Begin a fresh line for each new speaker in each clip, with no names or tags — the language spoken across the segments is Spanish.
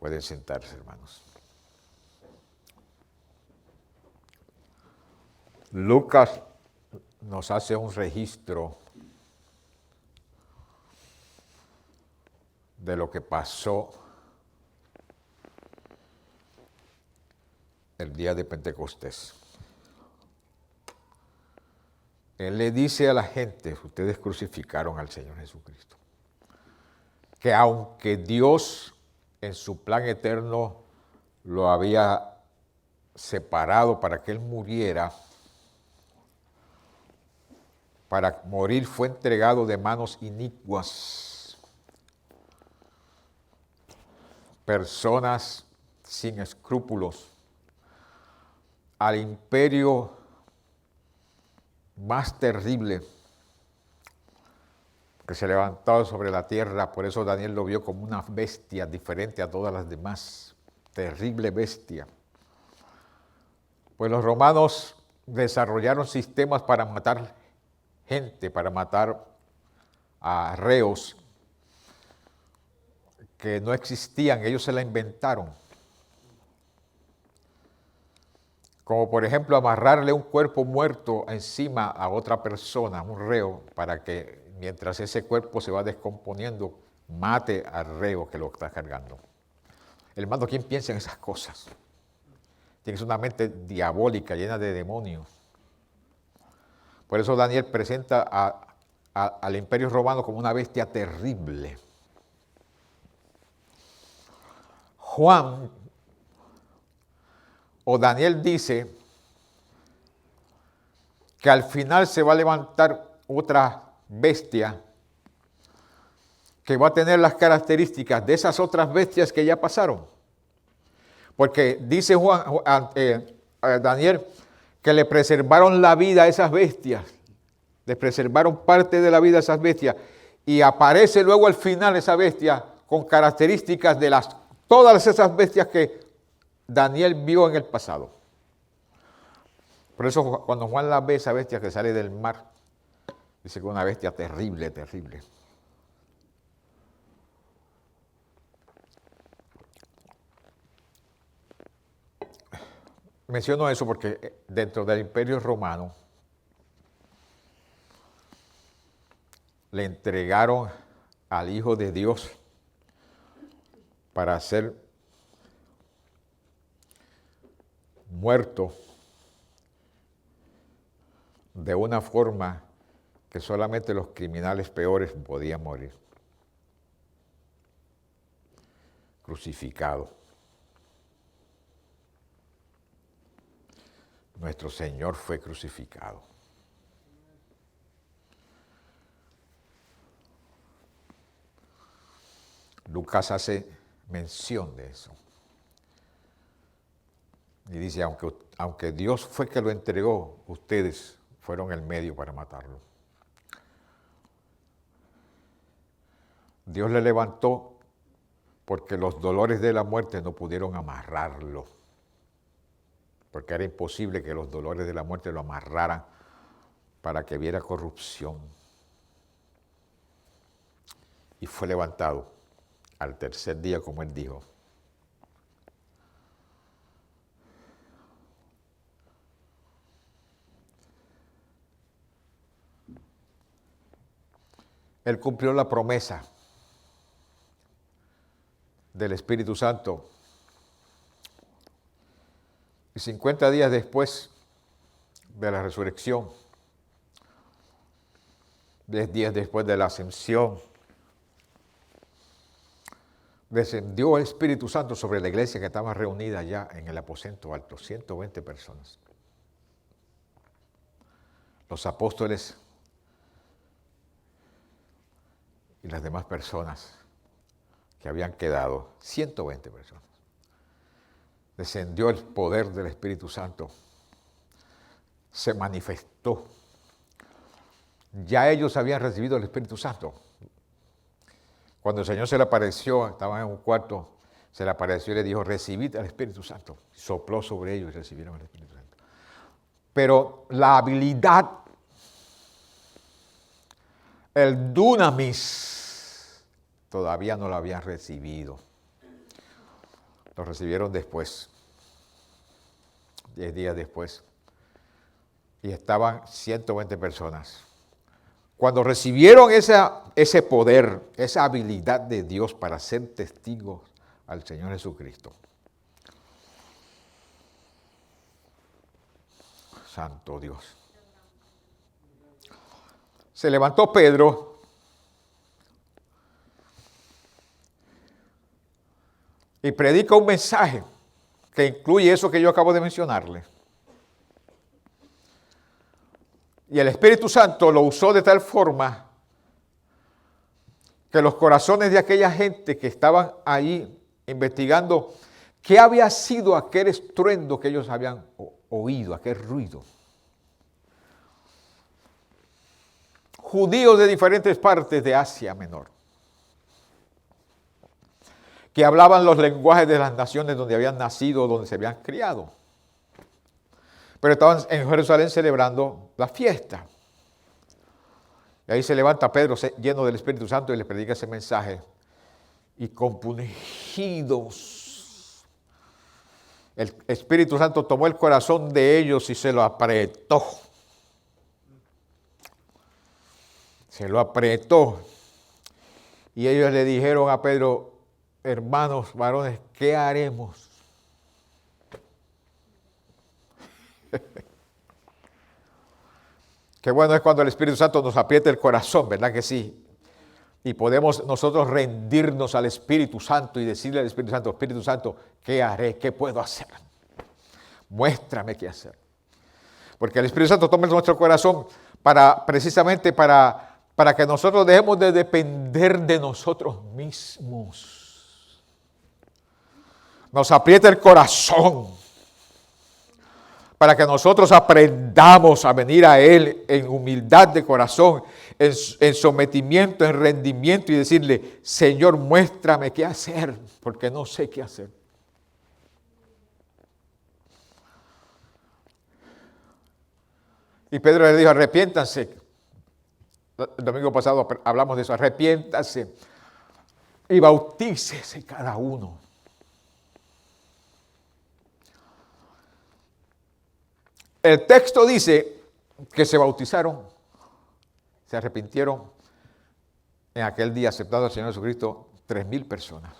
Pueden sentarse, hermanos. Lucas nos hace un registro de lo que pasó el día de Pentecostés. Él le dice a la gente, ustedes crucificaron al Señor Jesucristo, que aunque Dios en su plan eterno lo había separado para que Él muriera, para morir fue entregado de manos inicuas, personas sin escrúpulos, al imperio más terrible que se levantó sobre la tierra. Por eso Daniel lo vio como una bestia diferente a todas las demás, terrible bestia. Pues los romanos desarrollaron sistemas para matar gente, para matar a reos que no existían, ellos se la inventaron. Como por ejemplo amarrarle un cuerpo muerto encima a otra persona, un reo, para que mientras ese cuerpo se va descomponiendo, mate al reo que lo está cargando. Hermano, ¿quién piensa en esas cosas? Tienes una mente diabólica, llena de demonios. Por eso Daniel presenta al Imperio Romano como una bestia terrible. Juan o Daniel dice que al final se va a levantar otra bestia que va a tener las características de esas otras bestias que ya pasaron. Porque dice Daniel que le preservaron la vida a esas bestias, le preservaron parte de la vida a esas bestias, y aparece luego al final esa bestia con características de todas esas bestias que Daniel vio en el pasado. Por eso cuando Juan la ve, esa bestia que sale del mar, dice que es una bestia terrible, terrible. Menciono eso porque dentro del Imperio Romano le entregaron al Hijo de Dios para ser muerto de una forma que solamente los criminales peores podían morir. Crucificado. Nuestro Señor fue crucificado. Lucas hace mención de eso. Y dice, aunque Dios fue que lo entregó, ustedes fueron el medio para matarlo. Dios le levantó porque los dolores de la muerte no pudieron amarrarlo. Porque era imposible que los dolores de la muerte lo amarraran para que viera corrupción. Y fue levantado al tercer día, como él dijo. Él cumplió la promesa del Espíritu Santo. Y 50 días después de la resurrección, 10 días después de la ascensión, descendió el Espíritu Santo sobre la iglesia que estaba reunida ya en el aposento alto, 120 personas. Los apóstoles y las demás personas que habían quedado, 120 personas. Descendió el poder del Espíritu Santo, se manifestó. Ya ellos habían recibido el Espíritu Santo. Cuando el Señor se le apareció, estaban en un cuarto, se le apareció y le dijo, recibid el Espíritu Santo. Sopló sobre ellos y recibieron el Espíritu Santo. Pero la habilidad, el dunamis, todavía no lo habían recibido. Lo recibieron después, 10 días después, y estaban 120 personas. Cuando recibieron ese poder, esa habilidad de Dios para ser testigos al Señor Jesucristo, santo Dios, se levantó Pedro y predica un mensaje que incluye eso que yo acabo de mencionarle. Y el Espíritu Santo lo usó de tal forma que los corazones de aquella gente que estaban ahí investigando qué había sido aquel estruendo que ellos habían oído, aquel ruido. Judíos de diferentes partes de Asia Menor, que hablaban los lenguajes de las naciones donde habían nacido, donde se habían criado. Pero estaban en Jerusalén celebrando la fiesta. Y ahí se levanta Pedro lleno del Espíritu Santo y les predica ese mensaje. Y compungidos, el Espíritu Santo tomó el corazón de ellos y se lo apretó. Se lo apretó. Y ellos le dijeron a Pedro, hermanos, varones, ¿qué haremos? Qué bueno es cuando el Espíritu Santo nos aprieta el corazón, ¿verdad que sí? Y podemos nosotros rendirnos al Espíritu Santo y decirle al Espíritu Santo, ¿qué haré? ¿Qué puedo hacer? Muéstrame qué hacer. Porque el Espíritu Santo toma nuestro corazón precisamente para que nosotros dejemos de depender de nosotros mismos. Nos aprieta el corazón para que nosotros aprendamos a venir a Él en humildad de corazón, en sometimiento, en rendimiento y decirle, Señor, muéstrame qué hacer, porque no sé qué hacer. Y Pedro le dijo, arrepiéntanse. El domingo pasado hablamos de eso, arrepiéntanse y bautícese cada uno. El texto dice que se bautizaron, se arrepintieron en aquel día aceptando al Señor Jesucristo 3,000 personas.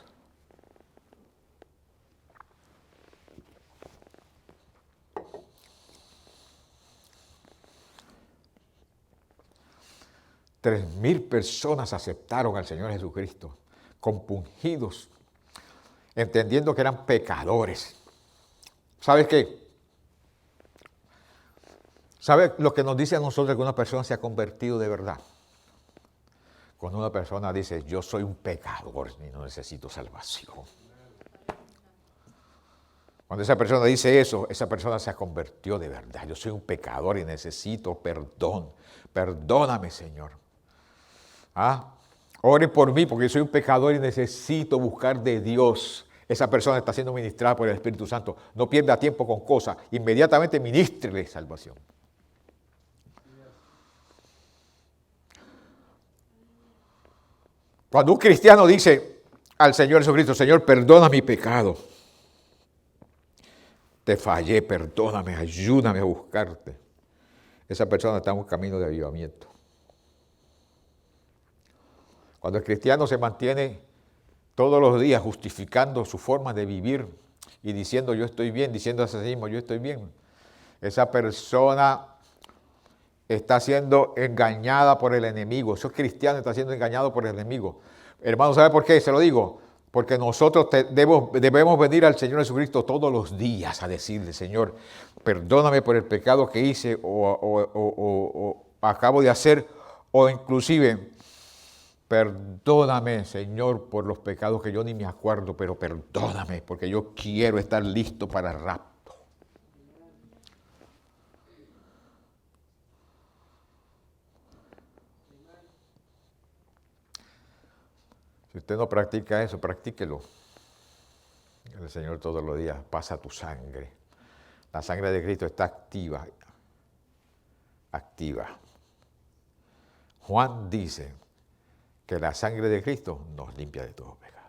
$3,000 personas aceptaron al Señor Jesucristo, compungidos, entendiendo que eran pecadores. ¿Sabes qué? ¿Sabe lo que nos dice a nosotros que una persona se ha convertido de verdad? Cuando una persona dice, yo soy un pecador y no necesito salvación. Cuando esa persona dice eso, esa persona se convirtió de verdad. Yo soy un pecador y necesito perdón. Perdóname, Señor. Oren por mí porque yo soy un pecador y necesito buscar de Dios. Esa persona está siendo ministrada por el Espíritu Santo. No pierda tiempo con cosas. Inmediatamente ministrele salvación. Cuando un cristiano dice al Señor Jesucristo, Señor, perdona mi pecado. Te fallé, perdóname, ayúdame a buscarte. Esa persona está en un camino de avivamiento. Cuando el cristiano se mantiene todos los días justificando su forma de vivir y diciendo yo estoy bien, diciendo a sí mismo yo estoy bien, esa persona está siendo engañada por el enemigo. Ese cristiano está siendo engañado por el enemigo. Hermano, ¿sabe por qué? Se lo digo. Porque nosotros debemos venir al Señor Jesucristo todos los días a decirle, Señor, perdóname por el pecado que hice o acabo de hacer, o inclusive, perdóname, Señor, por los pecados que yo ni me acuerdo, pero perdóname, porque yo quiero estar listo para el rapto. Si usted no practica eso, practíquelo. El Señor todos los días pasa tu sangre. La sangre de Cristo está activa. Activa. Juan dice que la sangre de Cristo nos limpia de todo pecado.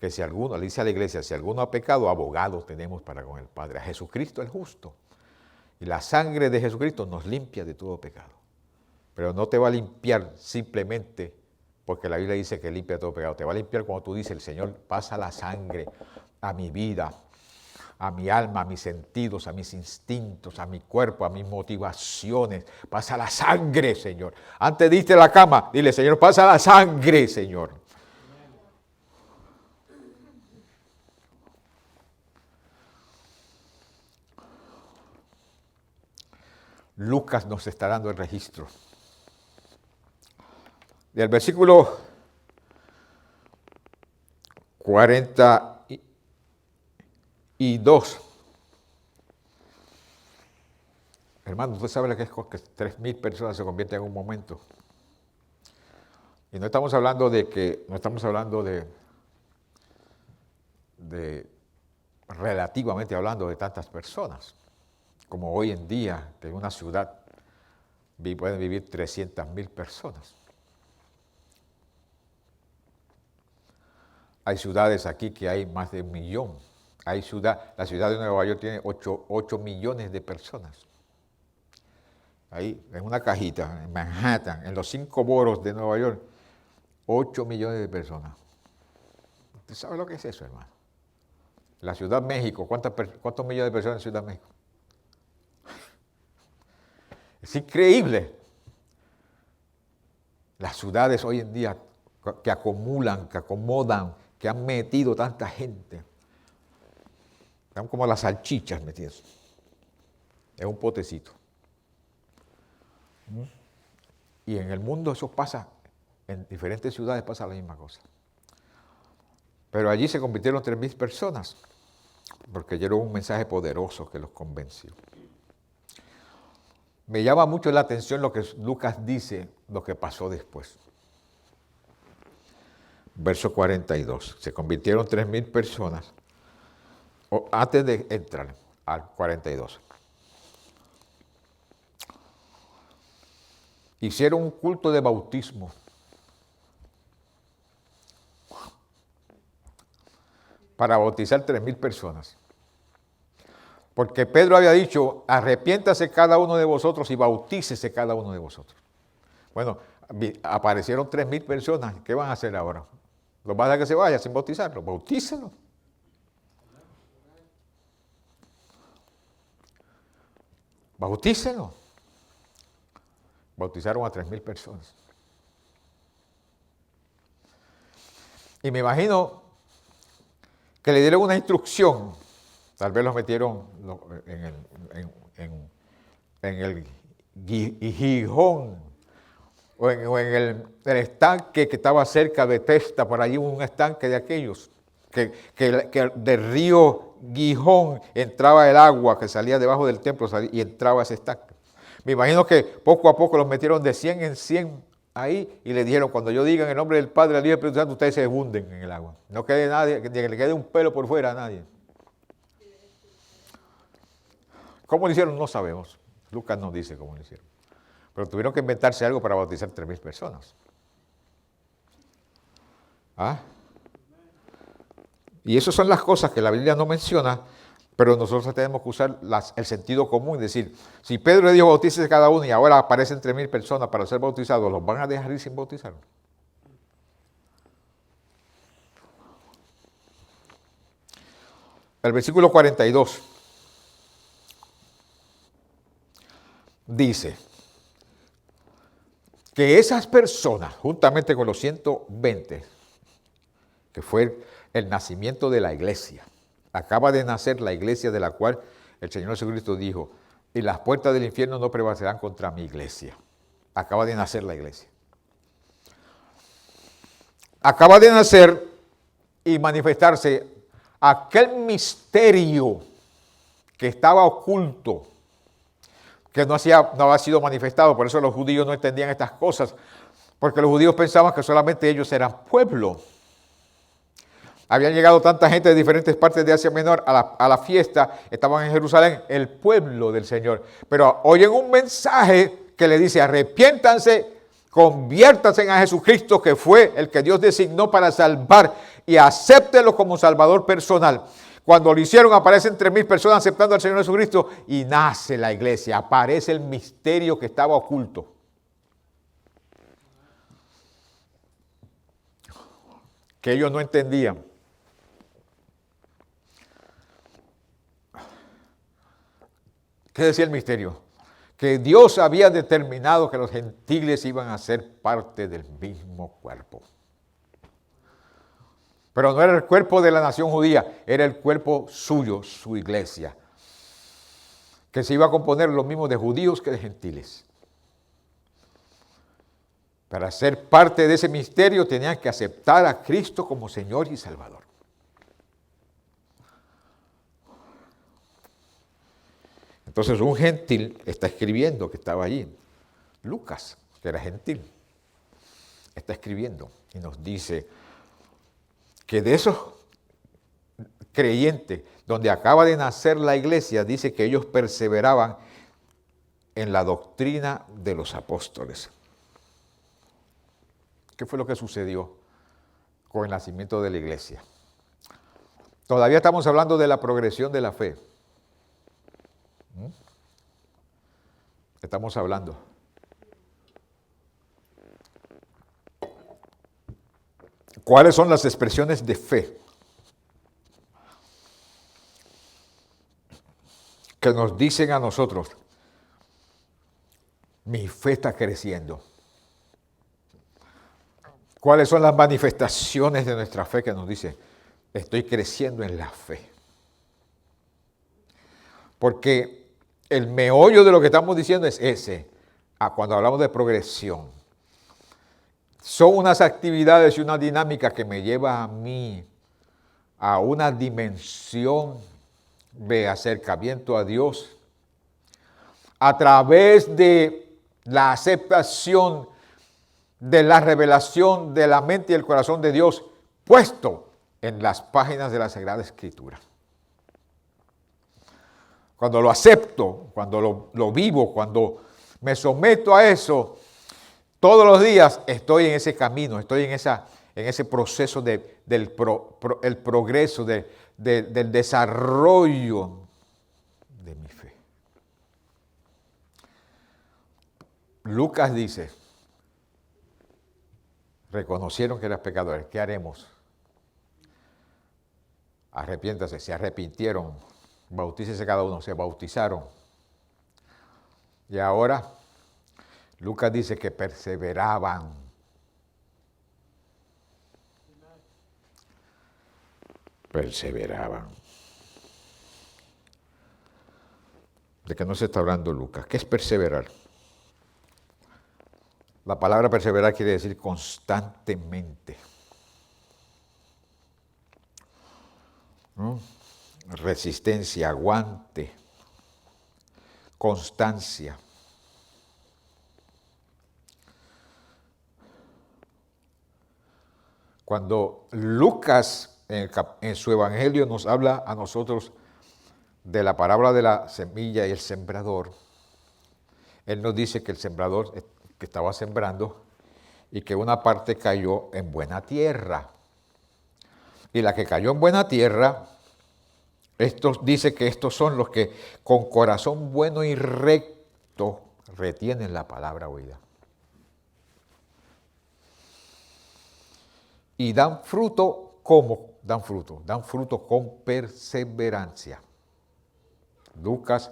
que si alguno, le dice a la iglesia, si alguno ha pecado, abogado tenemos para con el Padre, a Jesucristo el justo. Y la sangre de Jesucristo nos limpia de todo pecado. Pero no te va a limpiar simplemente porque la Biblia dice que limpia de todo pecado. Te va a limpiar cuando tú dices, el Señor pasa la sangre a mi vida, a mi alma, a mis sentidos, a mis instintos, a mi cuerpo, a mis motivaciones. Pasa la sangre, Señor. Antes de irte a la cama, dile, Señor, pasa la sangre, Señor. Lucas nos está dando el registro. Del versículo 42. Hermano, usted sabe lo que es que 3,000 personas se convierten en un momento. Y no estamos hablando de relativamente hablando de tantas personas, como hoy en día, que en una ciudad pueden vivir 300,000 personas. Hay ciudades aquí que hay más de 1 millón. La ciudad de Nueva York tiene 8 millones de personas. Ahí, en una cajita, en Manhattan, en los 5 boroughs de Nueva York, 8 millones de personas. ¿Usted sabe lo que es eso, hermano? La Ciudad de México, ¿cuántos millones de personas en Ciudad de México? Es increíble. Las ciudades hoy en día que acumulan, que acomodan, que han metido tanta gente. Están como las salchichas metidas. Es un potecito. Y en el mundo eso pasa, en diferentes ciudades pasa la misma cosa. Pero allí se convirtieron 3,000 personas, porque llegó un mensaje poderoso que los convenció. Me llama mucho la atención lo que Lucas dice, lo que pasó después. Verso 42. Se convirtieron 3,000 personas. Antes de entrar al 42. Hicieron un culto de bautismo. Para bautizar 3,000 personas. Porque Pedro había dicho, arrepiéntase cada uno de vosotros y bautícese cada uno de vosotros. Bueno, aparecieron 3,000 personas. ¿Qué van a hacer ahora? ¿Los van a dejar que se vaya sin bautizarlo? Bautícenlo. Bautícenlo. Bautizaron a 3,000 personas. Y me imagino que le dieron una instrucción. Tal vez los metieron en el Gijón o en el estanque que estaba cerca de Testa, por allí un estanque de aquellos, que del río Gijón entraba el agua que salía debajo del templo y entraba a ese estanque. Me imagino que poco a poco los metieron de 100 en 100 ahí y le dijeron, cuando yo diga en el nombre del Padre, del Hijo y del Espíritu Santo, ustedes se hunden en el agua. No quede nadie, que le quede un pelo por fuera a nadie. ¿Cómo lo hicieron? No sabemos. Lucas nos dice cómo lo hicieron. Pero tuvieron que inventarse algo para bautizar 3,000 personas. ¿Ah? Y esas son las cosas que la Biblia no menciona, pero nosotros tenemos que usar el sentido común y decir, si Pedro le dijo bautícese cada uno y ahora aparecen 3,000 personas para ser bautizados, ¿los van a dejar ir sin bautizar? El versículo 42 dice que esas personas, juntamente con los 120, que fue el nacimiento de la iglesia, acaba de nacer la iglesia de la cual el Señor Jesucristo dijo, y las puertas del infierno no prevalecerán contra mi iglesia. Acaba de nacer la iglesia. Acaba de nacer y manifestarse aquel misterio que estaba oculto, que no había sido manifestado. Por eso los judíos no entendían estas cosas, porque los judíos pensaban que solamente ellos eran pueblo. Habían llegado tanta gente de diferentes partes de Asia Menor a la fiesta, estaban en Jerusalén, el pueblo del Señor. Pero oyen un mensaje que le dice, arrepiéntanse, conviértanse a Jesucristo, que fue el que Dios designó para salvar, y acéptenlo como Salvador personal. Cuando lo hicieron, aparecen 3,000 personas aceptando al Señor Jesucristo y nace la iglesia. Aparece el misterio que estaba oculto. Que ellos no entendían. ¿Qué decía el misterio? Que Dios había determinado que los gentiles iban a ser parte del mismo cuerpo. Pero no era el cuerpo de la nación judía, era el cuerpo suyo, su iglesia, que se iba a componer lo mismo de judíos que de gentiles. Para ser parte de ese misterio tenían que aceptar a Cristo como Señor y Salvador. Entonces un gentil está escribiendo, que estaba allí, Lucas, que era gentil, está escribiendo y nos dice que de esos creyentes, donde acaba de nacer la iglesia, dice que ellos perseveraban en la doctrina de los apóstoles. ¿Qué fue lo que sucedió con el nacimiento de la iglesia? Todavía estamos hablando de la progresión de la fe. Estamos hablando. ¿Cuáles son las expresiones de fe que nos dicen a nosotros? Mi fe está creciendo. ¿Cuáles son las manifestaciones de nuestra fe que nos dicen? Estoy creciendo en la fe. Porque el meollo de lo que estamos diciendo es ese, cuando hablamos de progresión. Son unas actividades y una dinámica que me lleva a mí a una dimensión de acercamiento a Dios a través de la aceptación de la revelación de la mente y el corazón de Dios puesto en las páginas de la Sagrada Escritura. Cuando lo acepto, cuando lo vivo, cuando me someto a eso, todos los días estoy en ese camino, estoy en ese proceso del progreso, del desarrollo de mi fe. Lucas dice, reconocieron que eran pecadores, ¿qué haremos? Arrepiéntase, se arrepintieron, bautícese cada uno, se bautizaron. Y ahora Lucas dice que perseveraban. Perseveraban. ¿De qué no se está hablando Lucas? ¿Qué es perseverar? La palabra perseverar quiere decir constantemente. ¿No? Resistencia, aguante, constancia. Cuando Lucas en su evangelio nos habla a nosotros de la parábola de la semilla y el sembrador, él nos dice que el sembrador que estaba sembrando y que una parte cayó en buena tierra. Y la que cayó en buena tierra, dice que estos son los que con corazón bueno y recto retienen la palabra oída. Y dan fruto, ¿cómo dan fruto? Dan fruto con perseverancia. Lucas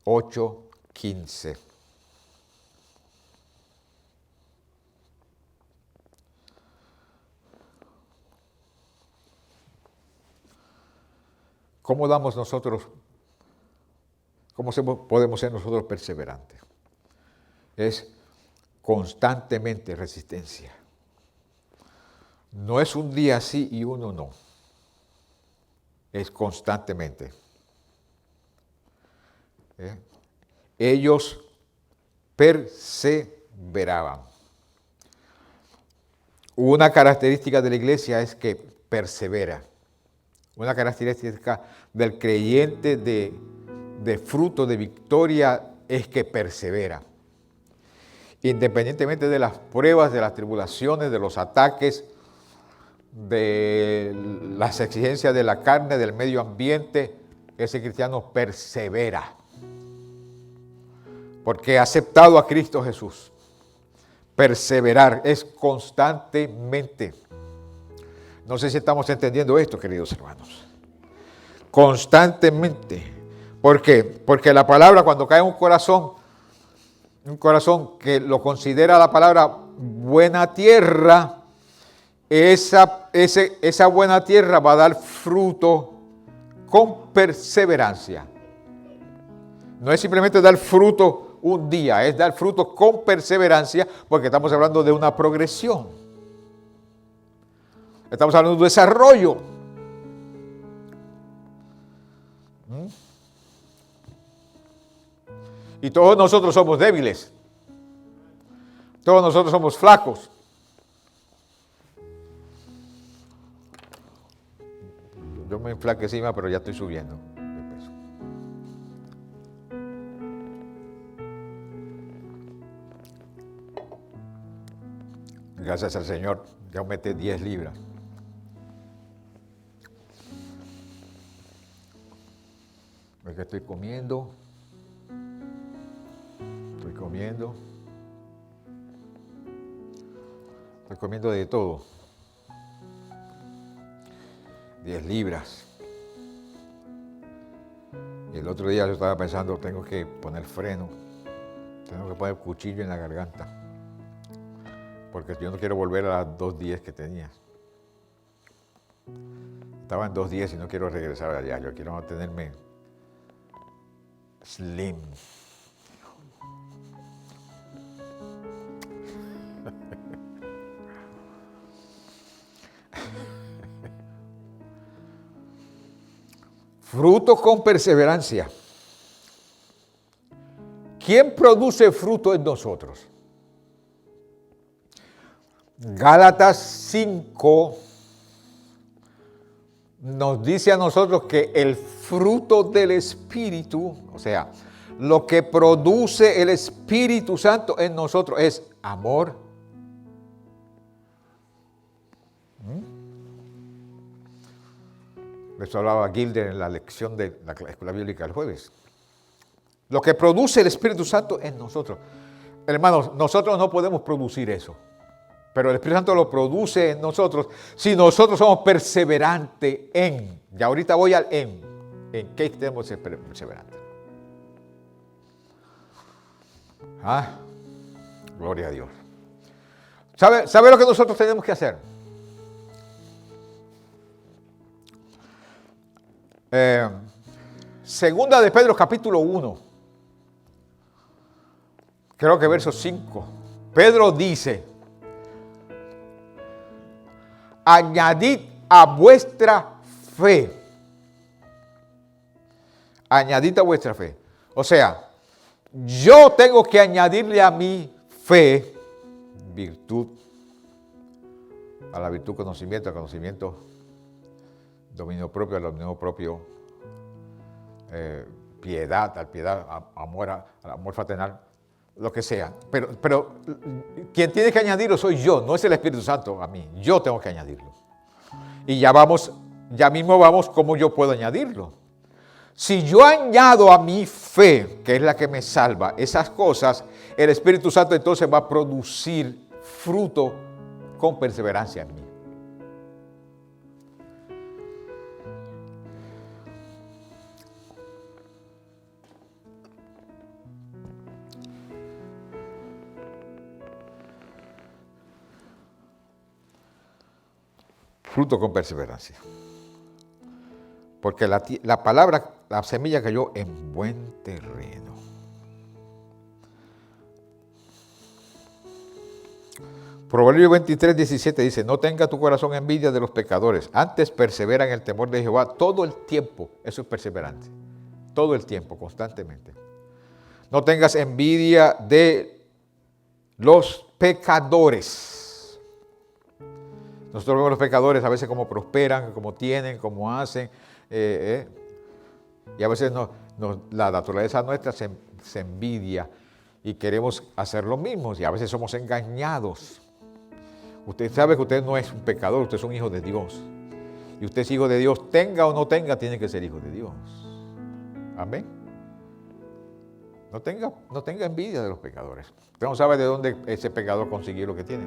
8:15. ¿Cómo damos nosotros? ¿Cómo podemos ser nosotros perseverantes? Es constantemente resistencia. No es un día sí y uno no. Es constantemente. Ellos perseveraban. Una característica de la iglesia es que persevera. Una característica del creyente de fruto de victoria es que persevera. Independientemente de las pruebas, de las tribulaciones, de los ataques, de las exigencias de la carne, del medio ambiente, ese cristiano persevera. Porque ha aceptado a Cristo Jesús. Perseverar es constantemente. No sé si estamos entendiendo esto, queridos hermanos. Constantemente. ¿Por qué? Porque la palabra cuando cae en un corazón que lo considera la palabra buena tierra, esa buena tierra va a dar fruto con perseverancia. No es simplemente dar fruto un día, es dar fruto con perseverancia, porque estamos hablando de una progresión. Estamos hablando de desarrollo. Y todos nosotros somos débiles. Todos nosotros somos flacos. Yo me enflaqué encima, pero ya estoy subiendo de peso. Gracias al Señor, ya aumenté 10 libras. Es que estoy comiendo. Estoy comiendo de todo. 10 libras. Y el otro día yo estaba pensando, tengo que poner freno. Tengo que poner cuchillo en la garganta. Porque yo no quiero volver a las 2:10 que tenía. Estaba en 2:10 y no quiero regresar allá. Yo quiero mantenerme slim. Fruto con perseverancia. ¿Quién produce fruto en nosotros? Gálatas 5 nos dice a nosotros que el fruto del Espíritu, o sea, lo que produce el Espíritu Santo en nosotros es amor. Eso hablaba Gilder en la lección de la Escuela Bíblica el jueves. Lo que produce el Espíritu Santo en nosotros. Hermanos, nosotros no podemos producir eso. Pero el Espíritu Santo lo produce en nosotros si nosotros somos perseverantes en. Y ahorita voy al en. ¿En qué tenemos que ser perseverantes? Gloria a Dios. ¿Sabe lo que nosotros tenemos que hacer? Segunda de Pedro capítulo 1. Creo que verso 5. Pedro dice: añadid a vuestra fe. Añadid a vuestra fe. O sea, yo tengo que añadirle a mi fe virtud. A la virtud conocimiento, al conocimiento dominio propio, al dominio propio piedad, al piedad, amor, al amor fraternal, lo que sea. Pero quien tiene que añadirlo soy yo, no es el Espíritu Santo a mí. Yo tengo que añadirlo. Y ya mismo vamos cómo yo puedo añadirlo. Si yo añado a mi fe, que es la que me salva, esas cosas, el Espíritu Santo entonces va a producir fruto con perseverancia en mí. Fruto con perseverancia. Porque la palabra, la semilla cayó en buen terreno. Proverbios 23:17 dice: no tenga tu corazón envidia de los pecadores, antes persevera en el temor de Jehová todo el tiempo. Eso es perseverante. Todo el tiempo, constantemente. No tengas envidia de los pecadores. Nosotros vemos a los pecadores a veces cómo prosperan, cómo tienen, cómo hacen. Y a veces la naturaleza nuestra se envidia y queremos hacer lo mismo. Y a veces somos engañados. Usted sabe que usted no es un pecador, usted es un hijo de Dios. Y usted es hijo de Dios, tenga o no tenga, tiene que ser hijo de Dios. Amén. No tenga envidia de los pecadores. Usted no sabe de dónde ese pecador consiguió lo que tiene.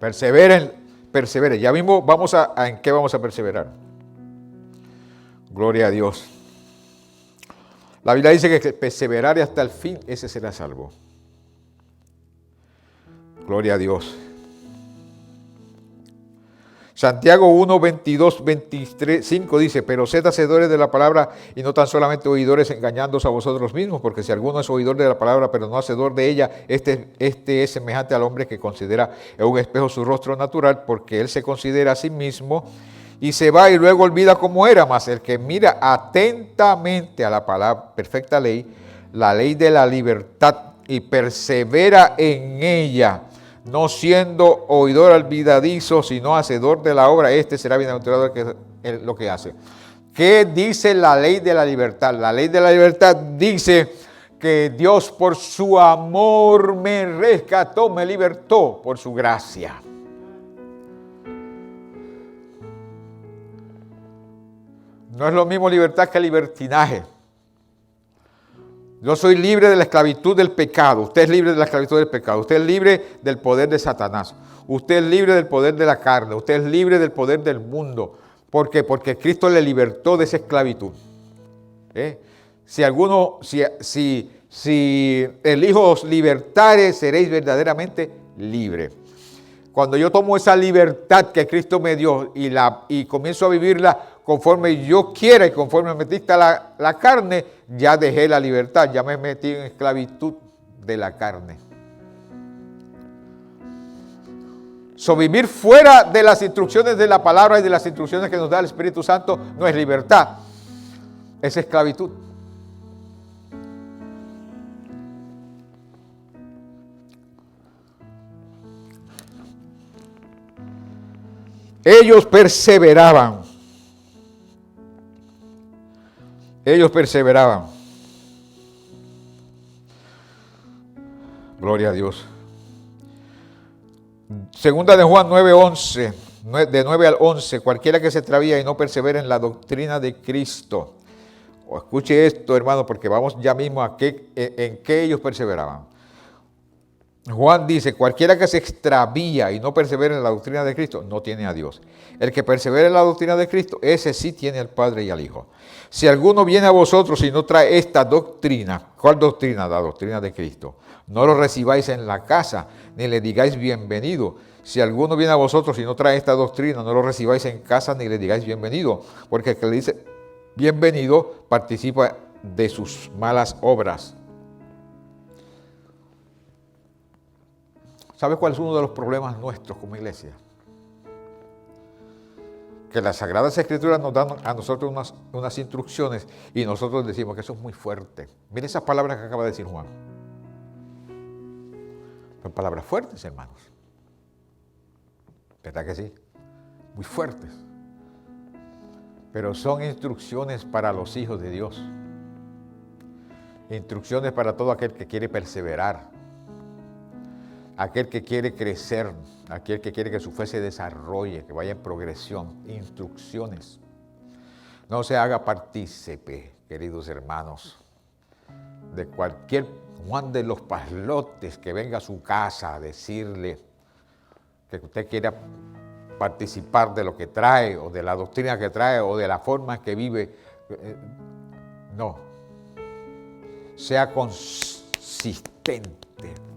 Perseveren. Ya mismo ¿en qué vamos a perseverar? Gloria a Dios. La Biblia dice que perseverar hasta el fin, ese será salvo. Gloria a Dios. Santiago 1, 22, 23, 5 dice, pero sed hacedores de la palabra y no tan solamente oidores, engañándoos a vosotros mismos, porque si alguno es oidor de la palabra pero no hacedor de ella, este es semejante al hombre que considera en un espejo su rostro natural, porque él se considera a sí mismo y se va y luego olvida cómo era. Mas el que mira atentamente a la palabra, perfecta ley, la ley de la libertad, y persevera en ella, no siendo oidor olvidadizo, sino hacedor de la obra, este será bienaventurado lo que hace. ¿Qué dice la ley de la libertad? La ley de la libertad dice que Dios por su amor me rescató, me libertó por su gracia. No es lo mismo libertad que libertinaje. Yo soy libre de la esclavitud del pecado. Usted es libre de la esclavitud del pecado. Usted es libre del poder de Satanás. Usted es libre del poder de la carne. Usted es libre del poder del mundo. ¿Por qué? Porque Cristo le libertó de esa esclavitud. Si el Hijo os libertare, seréis verdaderamente libres. Cuando yo tomo esa libertad que Cristo me dio y comienzo a vivirla conforme yo quiera y conforme me dicta la carne, ya dejé la libertad, ya me metí en esclavitud de la carne. Vivir fuera de las instrucciones de la palabra y de las instrucciones que nos da el Espíritu Santo no es libertad, es esclavitud. Ellos perseveraban. Gloria a Dios. Segunda de Juan 9:11, de 9 al 11, cualquiera que se extravía y no persevera en la doctrina de Cristo. Escuche esto, hermano, porque vamos ya mismo en qué ellos perseveraban. Juan dice, cualquiera que se extravía y no persevera en la doctrina de Cristo, no tiene a Dios. El que persevera en la doctrina de Cristo, ese sí tiene al Padre y al Hijo. Si alguno viene a vosotros y no trae esta doctrina, ¿cuál doctrina? La doctrina de Cristo. No lo recibáis en la casa, ni le digáis bienvenido. Si alguno viene a vosotros y no trae esta doctrina, no lo recibáis en casa, ni le digáis bienvenido. Porque el que le dice bienvenido participa de sus malas obras. ¿Sabe cuál es uno de los problemas nuestros como iglesia? Que las Sagradas Escrituras nos dan a nosotros unas instrucciones y nosotros decimos que eso es muy fuerte. Mire esas palabras que acaba de decir Juan. Son palabras fuertes, hermanos. ¿Verdad que sí? Muy fuertes. Pero son instrucciones para los hijos de Dios. Instrucciones para todo aquel que quiere perseverar. Aquel que quiere crecer, aquel que quiere que su fe se desarrolle, que vaya en progresión, instrucciones. No se haga partícipe, queridos hermanos, de cualquier Juan de los Paslotes que venga a su casa a decirle que usted quiera participar de lo que trae, o de la doctrina que trae, o de la forma que vive. No. Sea consistente.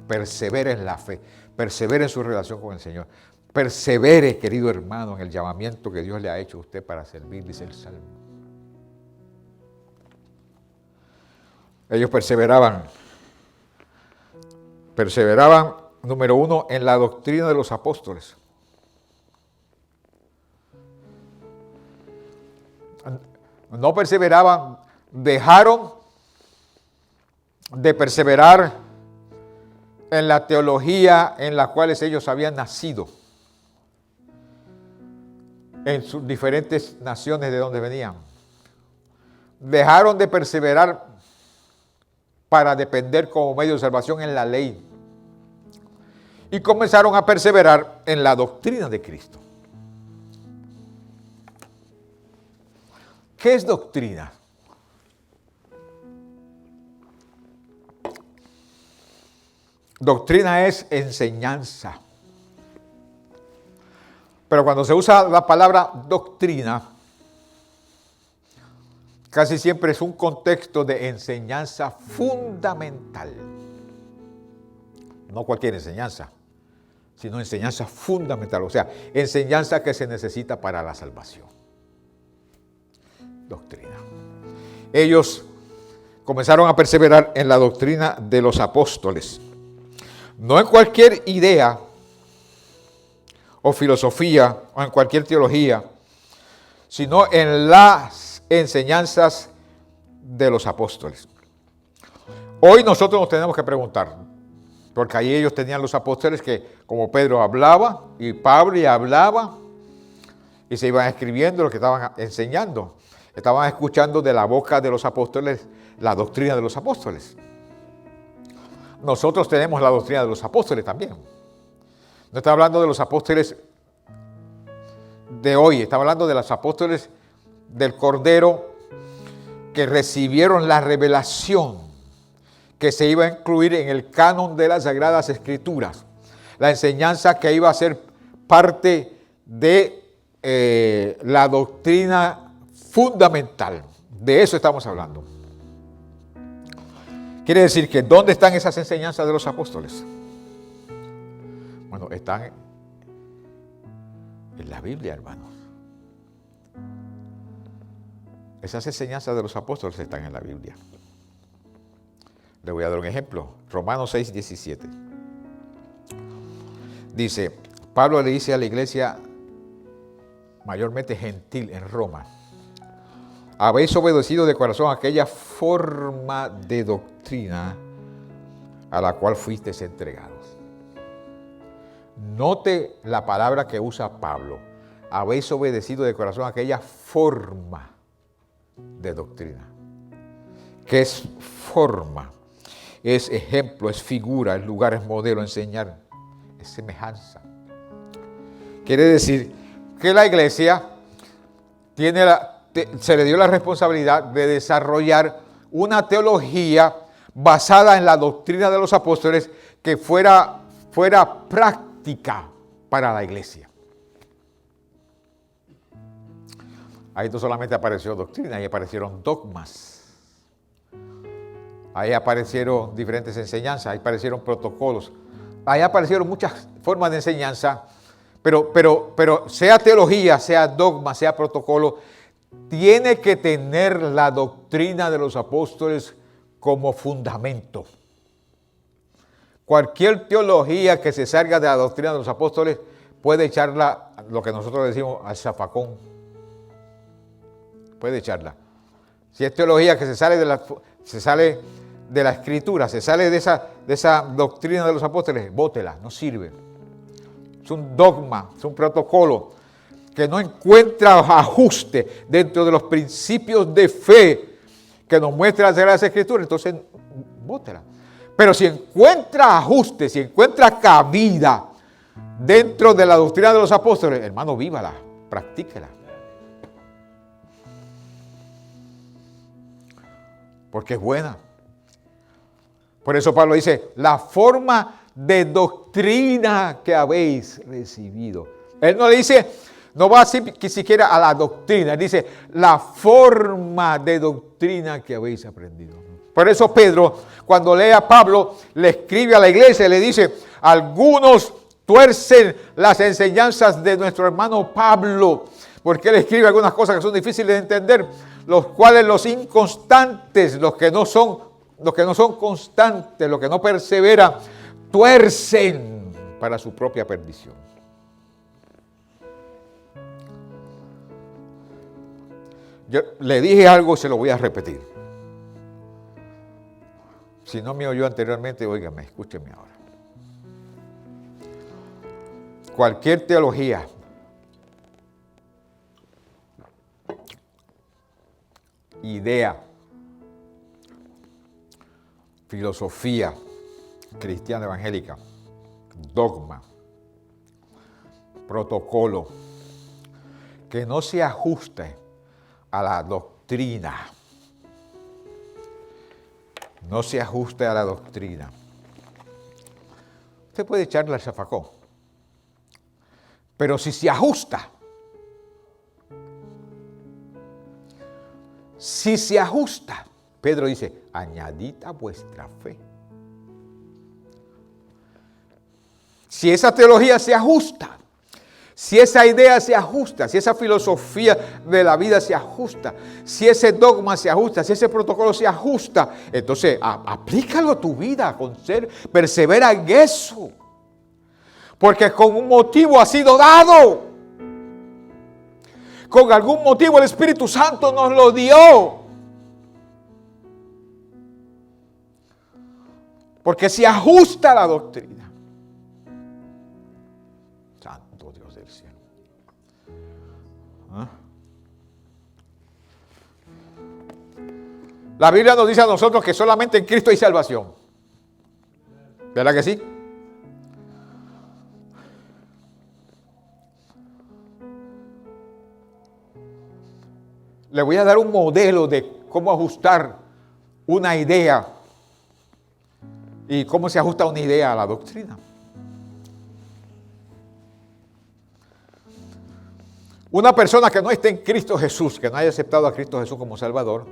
Persevere en la fe, persevere en su relación con el Señor, persevere, querido hermano, en el llamamiento que Dios le ha hecho a usted para servir, dice el Salmo. Ellos perseveraban, número uno, en la doctrina de los apóstoles. No perseveraban, dejaron de perseverar en la teología en la cual ellos habían nacido, en sus diferentes naciones de donde venían. Dejaron de perseverar para depender como medio de salvación en la ley. Y comenzaron a perseverar en la doctrina de Cristo. ¿Qué es doctrina? Doctrina es enseñanza. Pero cuando se usa la palabra doctrina, casi siempre es un contexto de enseñanza fundamental. No cualquier enseñanza, sino enseñanza fundamental. O sea, enseñanza que se necesita para la salvación. Doctrina. Ellos comenzaron a perseverar en la doctrina de los apóstoles. No en cualquier idea o filosofía o en cualquier teología, sino en las enseñanzas de los apóstoles. Hoy nosotros nos tenemos que preguntar, porque ahí ellos tenían los apóstoles que, como Pedro hablaba y Pablo hablaba, y se iban escribiendo lo que estaban enseñando. Estaban escuchando de la boca de los apóstoles la doctrina de los apóstoles. Nosotros tenemos la doctrina de los apóstoles también. No está hablando de los apóstoles de hoy, está hablando de los apóstoles del Cordero que recibieron la revelación que se iba a incluir en el canon de las Sagradas Escrituras. La enseñanza que iba a ser parte de la doctrina fundamental. De eso estamos hablando. Quiere decir que ¿dónde están esas enseñanzas de los apóstoles? Bueno, están en la Biblia, hermanos. Esas enseñanzas de los apóstoles están en la Biblia. Le voy a dar un ejemplo. Romanos 6, 17. Dice, Pablo le dice a la iglesia mayormente gentil en Roma: habéis obedecido de corazón aquella forma de doctrina a la cual fuisteis entregados. Note la palabra que usa Pablo. Habéis obedecido de corazón aquella forma de doctrina. ¿Qué es forma? Es ejemplo, es figura, es lugar, es modelo, enseñar, es semejanza. Quiere decir que la iglesia se le dio la responsabilidad de desarrollar una teología basada en la doctrina de los apóstoles que fuera práctica para la iglesia. Ahí no solamente apareció doctrina, ahí aparecieron dogmas. Ahí aparecieron diferentes enseñanzas, ahí aparecieron protocolos, ahí aparecieron muchas formas de enseñanza, pero sea teología, sea dogma, sea protocolo, tiene que tener la doctrina de los apóstoles como fundamento. Cualquier teología que se salga de la doctrina de los apóstoles puede echarla, lo que nosotros decimos, al zafacón. Puede echarla. Si es teología que se sale de la escritura, se sale de esa doctrina de los apóstoles, bótela, no sirve. Es un dogma, es un protocolo que no encuentra ajuste dentro de los principios de fe que nos muestra las Sagradas Escrituras, entonces bótela. Pero si encuentra ajuste, si encuentra cabida dentro de la doctrina de los apóstoles, hermano, vívala, practíquela. Porque es buena. Por eso Pablo dice, la forma de doctrina que habéis recibido. Él no le dice, no va así ni siquiera a la doctrina, él dice, la forma de doctrina que habéis aprendido. Por eso Pedro, cuando lee a Pablo, le escribe a la iglesia y le dice, algunos tuercen las enseñanzas de nuestro hermano Pablo, porque él escribe algunas cosas que son difíciles de entender, los cuales los inconstantes, los que no son constantes, los que no perseveran, tuercen para su propia perdición. Yo le dije algo y se lo voy a repetir. Si no me oyó anteriormente, óigame, escúcheme ahora. Cualquier teología idea, filosofía cristiana evangélica, dogma, protocolo, que no se ajuste a la doctrina. No se ajuste a la doctrina. Usted puede echarle al zafacón, pero si se ajusta, Pedro dice, añadid a vuestra fe. Si esa teología se ajusta, si esa idea se ajusta, si esa filosofía de la vida se ajusta, si ese dogma se ajusta, si ese protocolo se ajusta, entonces aplícalo a tu vida, persevera en eso. Porque con un motivo ha sido dado. Con algún motivo el Espíritu Santo nos lo dio. Porque se ajusta a la doctrina. Santo Dios del cielo. ¿Ah? La Biblia nos dice a nosotros que solamente en Cristo hay salvación. ¿Verdad que sí? Le voy a dar un modelo de cómo ajustar una idea y cómo se ajusta una idea a la doctrina. Una persona que no esté en Cristo Jesús, que no haya aceptado a Cristo Jesús como Salvador,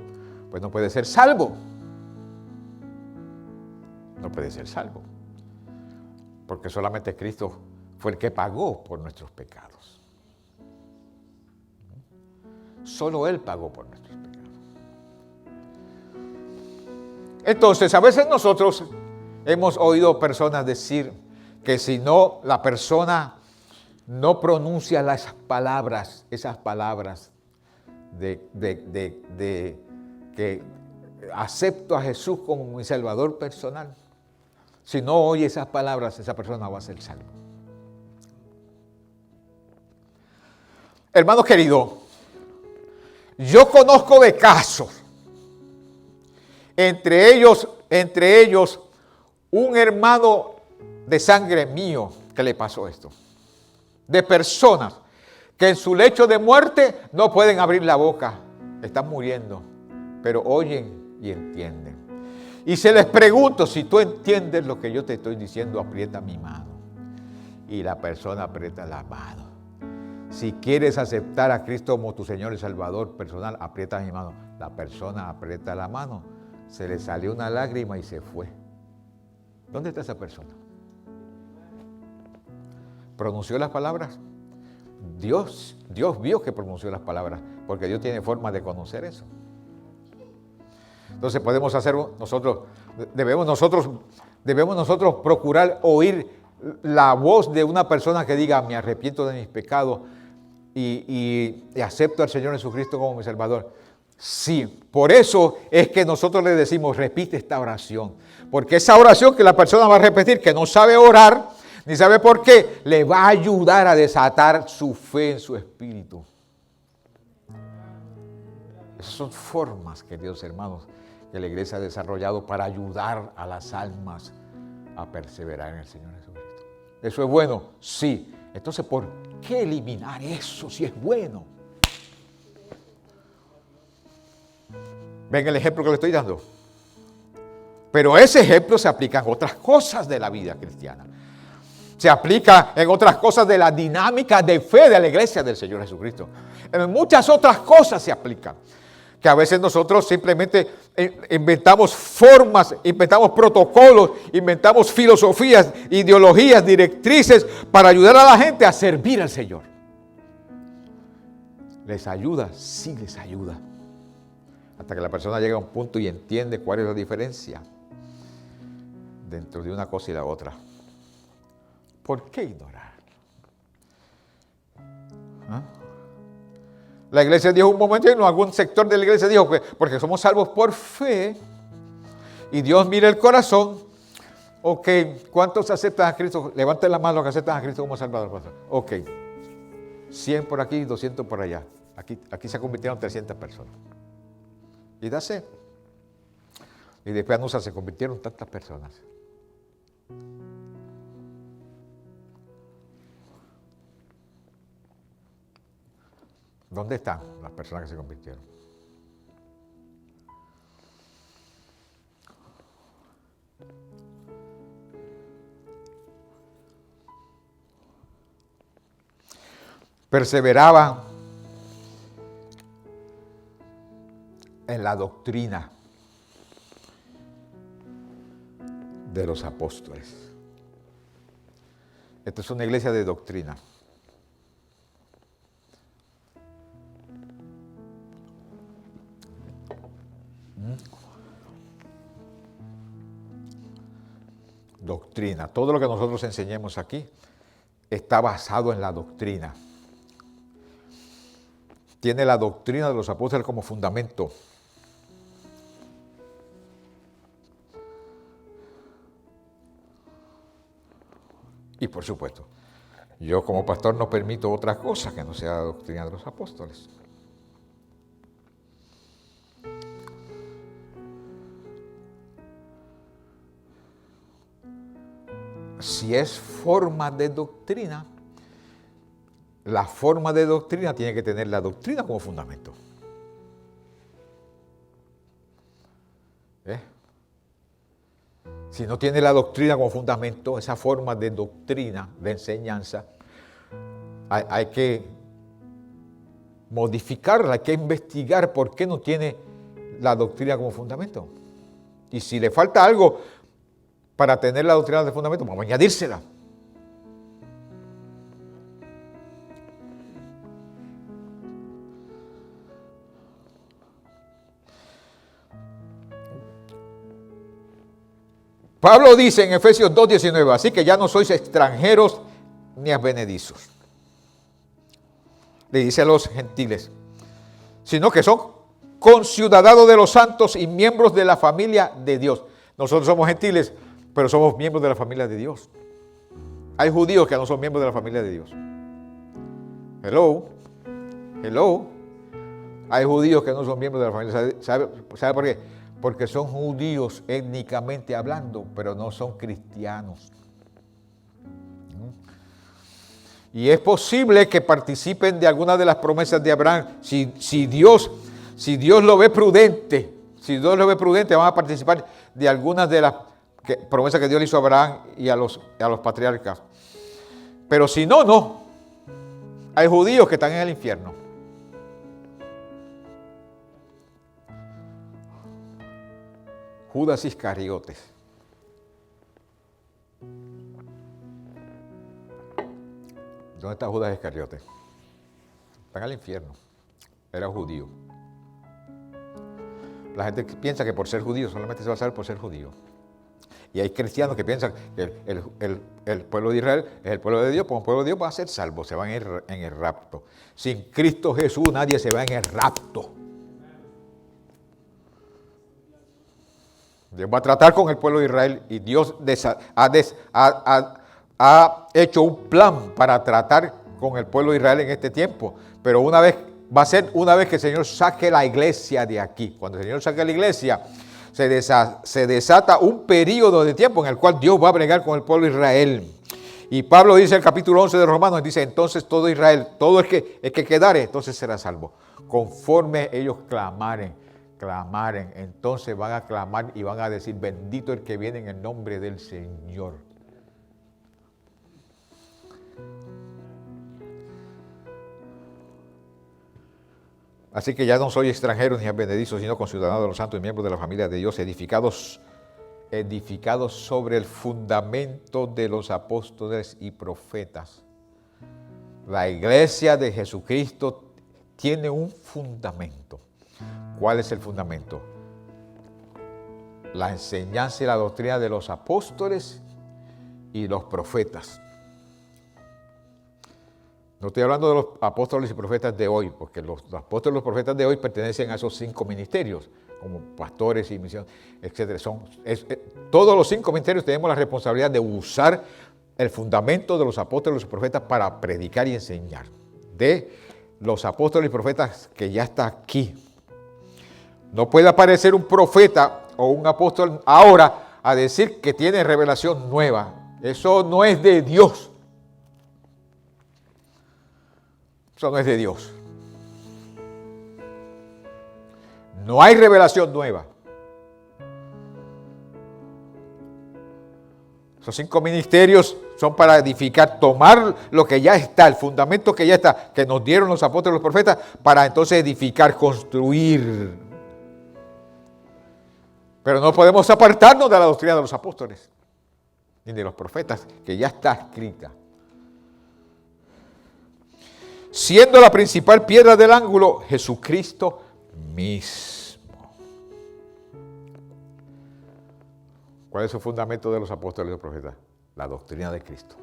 pues no puede ser salvo. No puede ser salvo. Porque solamente Cristo fue el que pagó por nuestros pecados. Solo Él pagó por nuestros pecados. Entonces, a veces nosotros hemos oído personas decir que si no, la persona no pronuncia esas palabras de que acepto a Jesús como mi Salvador personal. Si no oye esas palabras, esa persona va a ser salva. Hermano querido, yo conozco de casos, entre ellos, un hermano de sangre mío que le pasó esto. De personas que en su lecho de muerte no pueden abrir la boca, están muriendo, pero oyen y entienden. Y se les pregunto, si tú entiendes lo que yo te estoy diciendo, aprieta mi mano. Y la persona aprieta la mano. Si quieres aceptar a Cristo como tu Señor y Salvador personal, aprieta mi mano. La persona aprieta la mano, se le salió una lágrima y se fue. ¿Dónde está esa persona? ¿Pronunció las palabras? Dios vio que pronunció las palabras, porque Dios tiene forma de conocer eso. Entonces podemos hacer debemos nosotros procurar oír la voz de una persona que diga, me arrepiento de mis pecados y acepto al Señor Jesucristo como mi Salvador. Sí, por eso es que nosotros le decimos, repite esta oración. Porque esa oración que la persona va a repetir, que no sabe orar, ni sabe por qué, le va a ayudar a desatar su fe en su espíritu. Esas son formas, queridos hermanos, que la iglesia ha desarrollado para ayudar a las almas a perseverar en el Señor Jesucristo. ¿Eso es bueno? Sí. Entonces, ¿por qué eliminar eso si es bueno? ¿Ven el ejemplo que le estoy dando? Pero ese ejemplo se aplica en otras cosas de la vida cristiana. Se aplica en otras cosas de la dinámica de fe de la iglesia del Señor Jesucristo. En muchas otras cosas se aplican. Que a veces nosotros simplemente inventamos formas, inventamos protocolos, inventamos filosofías, ideologías, directrices para ayudar a la gente a servir al Señor. ¿Les ayuda? Sí les ayuda. Hasta que la persona llega a un punto y entiende cuál es la diferencia dentro de una cosa y la otra. ¿Por qué ignorar? ¿Ah? La iglesia dijo un momento, y algún sector de la iglesia dijo que porque somos salvos por fe y Dios mira el corazón. Ok, ¿cuántos aceptan a Cristo? Levanten la mano los que aceptan a Cristo como Salvador. Ok, 100 por aquí, 200 por allá. Aquí se convirtieron 300 personas. Y dase. Y después anuncia, se convirtieron tantas personas. ¿Dónde están las personas que se convirtieron? Perseveraban en la doctrina de los apóstoles. Esta es una iglesia de doctrina. Doctrina. Todo lo que nosotros enseñemos aquí está basado en la doctrina. Tiene la doctrina de los apóstoles como fundamento. Y por supuesto, yo como pastor no permito otra cosa que no sea la doctrina de los apóstoles. Si es forma de doctrina, la forma de doctrina tiene que tener la doctrina como fundamento. Si no tiene la doctrina como fundamento, esa forma de doctrina, de enseñanza, hay que modificarla, hay que investigar por qué no tiene la doctrina como fundamento. Y si le falta algo para tener la doctrina de fundamento, vamos a añadírsela. Pablo dice en Efesios 2:19, así que ya no sois extranjeros ni advenedizos. Le dice a los gentiles, sino que son conciudadanos de los santos y miembros de la familia de Dios. Nosotros somos gentiles, pero somos miembros de la familia de Dios. Hay judíos que no son miembros de la familia de Dios. Hello. Hay judíos que no son miembros de la familia. ¿Sabe por qué? Porque son judíos étnicamente hablando, pero no son cristianos. Y es posible que participen de algunas de las promesas de Abraham. Si Dios lo ve prudente, van a participar de algunas de las promesas que Dios le hizo a Abraham y a los patriarcas. Pero si no, no. Hay judíos que están en el infierno. Judas Iscariotes. ¿Dónde está Judas Iscariotes? Está en el infierno. Era judío. La gente piensa que por ser judío solamente se va a salvar por ser judío. Y hay cristianos que piensan que el pueblo de Israel es el pueblo de Dios, pues el pueblo de Dios va a ser salvo, se van en el rapto. Sin Cristo Jesús nadie se va en el rapto. Dios va a tratar con el pueblo de Israel y Dios ha hecho un plan para tratar con el pueblo de Israel en este tiempo. Pero va a ser una vez que el Señor saque la iglesia de aquí. Cuando el Señor saque la iglesia, se desata un periodo de tiempo en el cual Dios va a bregar con el pueblo de Israel. Y Pablo dice en el capítulo 11 de Romanos, dice, entonces todo Israel, todo el que quedare, entonces será salvo. Conforme ellos clamaren, entonces van a clamar y van a decir, bendito el que viene en el nombre del Señor. Así que ya no soy extranjero ni advenedizo, sino conciudadano de los santos y miembros de la familia de Dios, edificados sobre el fundamento de los apóstoles y profetas. La iglesia de Jesucristo tiene un fundamento. ¿Cuál es el fundamento? La enseñanza y la doctrina de los apóstoles y los profetas. No estoy hablando de los apóstoles y profetas de hoy, porque los apóstoles y los profetas de hoy pertenecen a esos 5 ministerios, como pastores y misiones, etc. Todos los 5 ministerios tenemos la responsabilidad de usar el fundamento de los apóstoles y los profetas para predicar y enseñar. De los apóstoles y profetas que ya está aquí. No puede aparecer un profeta o un apóstol ahora a decir que tiene revelación nueva. Eso no es de Dios. Eso no es de Dios. No hay revelación nueva. Esos 5 ministerios son para edificar, tomar lo que ya está, el fundamento que ya está, que nos dieron los apóstoles y los profetas, para entonces edificar, construir. Pero no podemos apartarnos de la doctrina de los apóstoles, ni de los profetas, que ya está escrita. Siendo la principal piedra del ángulo, Jesucristo mismo. ¿Cuál es el fundamento de los apóstoles y los profetas? La doctrina de Cristo.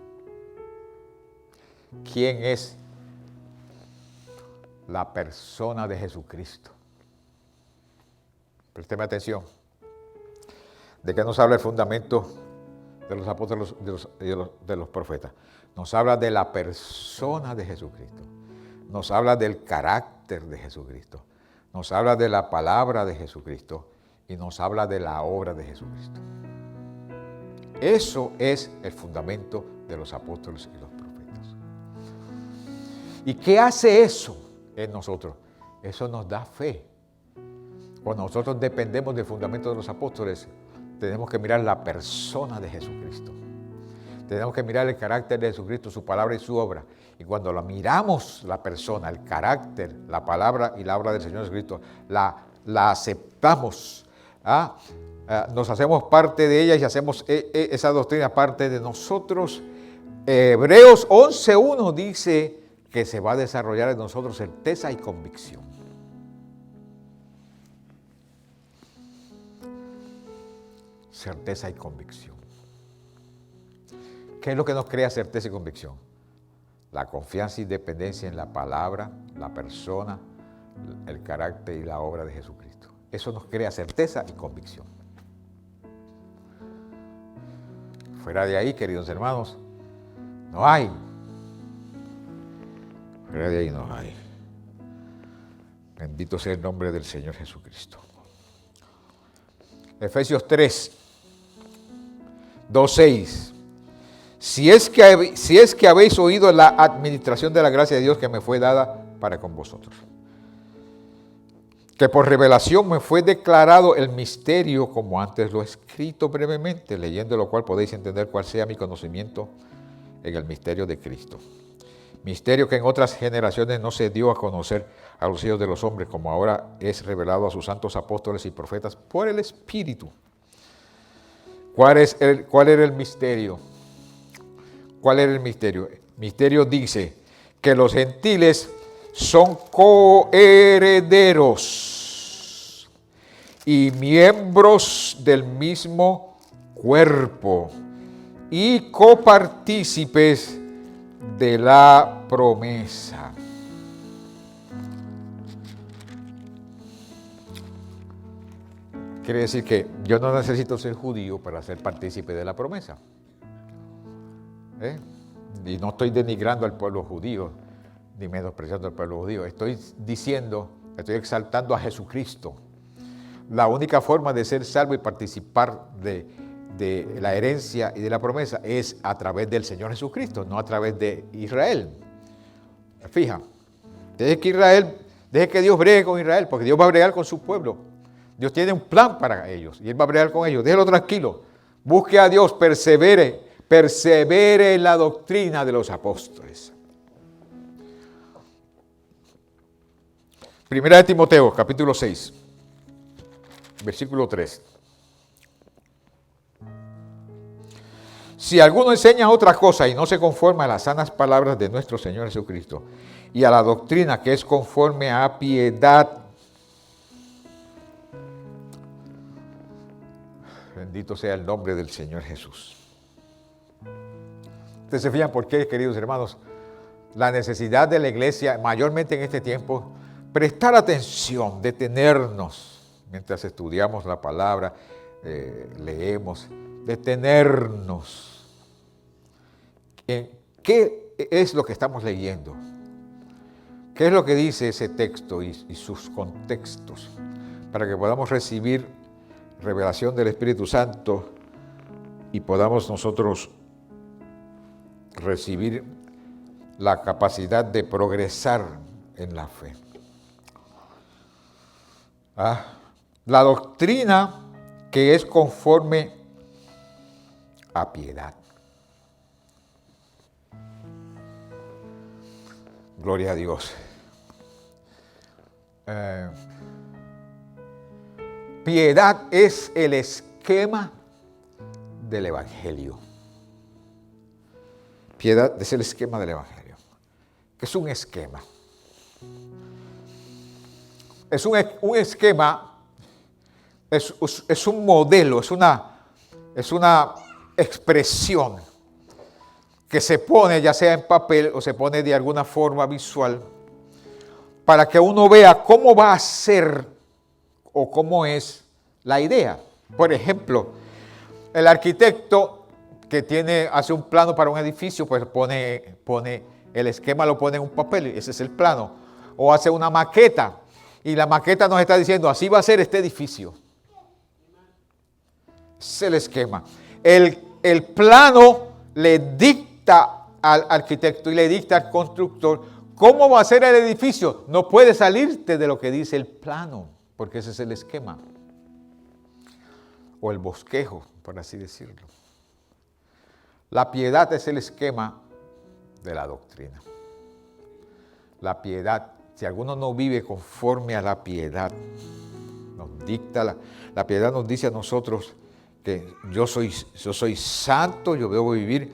¿Quién es la persona de Jesucristo? Présteme atención. ¿De qué nos habla el fundamento de los apóstoles de los profetas? Nos habla de la persona de Jesucristo. Nos habla del carácter de Jesucristo. Nos habla de la palabra de Jesucristo. Y nos habla de la obra de Jesucristo. Eso es el fundamento de los apóstoles y los profetas. ¿Y qué hace eso en nosotros? Eso nos da fe. Cuando nosotros dependemos del fundamento de los apóstoles, tenemos que mirar la persona de Jesucristo. Tenemos que mirar el carácter de Jesucristo, su palabra y su obra. Y cuando la miramos, la persona, el carácter, la palabra y la obra del Señor Jesucristo, la aceptamos, nos hacemos parte de ella y hacemos esa doctrina parte de nosotros. Hebreos 11:1 dice que se va a desarrollar en nosotros certeza y convicción. Certeza y convicción. ¿Qué es lo que nos crea certeza y convicción? La confianza y dependencia en la palabra, la persona, el carácter y la obra de Jesucristo. Eso nos crea certeza y convicción. Fuera de ahí, queridos hermanos, no hay. Fuera de ahí no hay. Bendito sea el nombre del Señor Jesucristo. Efesios 3:2-6. Si es que habéis oído la administración de la gracia de Dios que me fue dada para con vosotros, que por revelación me fue declarado el misterio, como antes lo he escrito brevemente, leyendo lo cual podéis entender cuál sea mi conocimiento en el misterio de Cristo. Misterio que en otras generaciones no se dio a conocer a los hijos de los hombres, como ahora es revelado a sus santos apóstoles y profetas por el Espíritu. ¿Cuál era el misterio? ¿Cuál era el misterio? El misterio dice que los gentiles son coherederos y miembros del mismo cuerpo y copartícipes de la promesa. Quiere decir que yo no necesito ser judío para ser partícipe de la promesa. Y no estoy denigrando al pueblo judío, ni menospreciando al pueblo judío. Estoy exaltando a Jesucristo. La única forma de ser salvo y participar de la herencia y de la promesa es a través del Señor Jesucristo, no a través de Israel. Fija, deje que Dios bregue con Israel, porque Dios va a bregar con su pueblo. Dios tiene un plan para ellos y Él va a bregar con ellos. Déjelo tranquilo. Busque a Dios, persevere en la doctrina de los apóstoles. Primera de Timoteo, capítulo 6, versículo 3. Si alguno enseña otra cosa y no se conforma a las sanas palabras de nuestro Señor Jesucristo y a la doctrina que es conforme a piedad, bendito sea el nombre del Señor Jesús. Ustedes se fijan por qué, queridos hermanos, la necesidad de la iglesia, mayormente en este tiempo, prestar atención, detenernos, mientras estudiamos la palabra, leemos, detenernos en qué es lo que estamos leyendo, qué es lo que dice ese texto y sus contextos, para que podamos recibir revelación del Espíritu Santo y podamos nosotros recibir la capacidad de progresar en la fe. La doctrina que es conforme a piedad. Gloria a Dios. Piedad es el esquema del Evangelio. Piedad es el esquema del Evangelio. ¿Qué es un esquema? Es un esquema, es un modelo, es una expresión que se pone ya sea en papel o se pone de alguna forma visual para que uno vea cómo va a ser o cómo es la idea. Por ejemplo, el arquitecto que hace un plano para un edificio, pues pone el esquema, lo pone en un papel, ese es el plano. O hace una maqueta, y la maqueta nos está diciendo, así va a ser este edificio. Es el esquema. El plano le dicta al arquitecto y le dicta al constructor cómo va a ser el edificio. No puede salirte de lo que dice el plano, porque ese es el esquema. O el bosquejo, por así decirlo. La piedad es el esquema de la doctrina. La piedad, si alguno no vive conforme a la piedad, nos dicta la piedad nos dice a nosotros que yo soy santo, yo debo vivir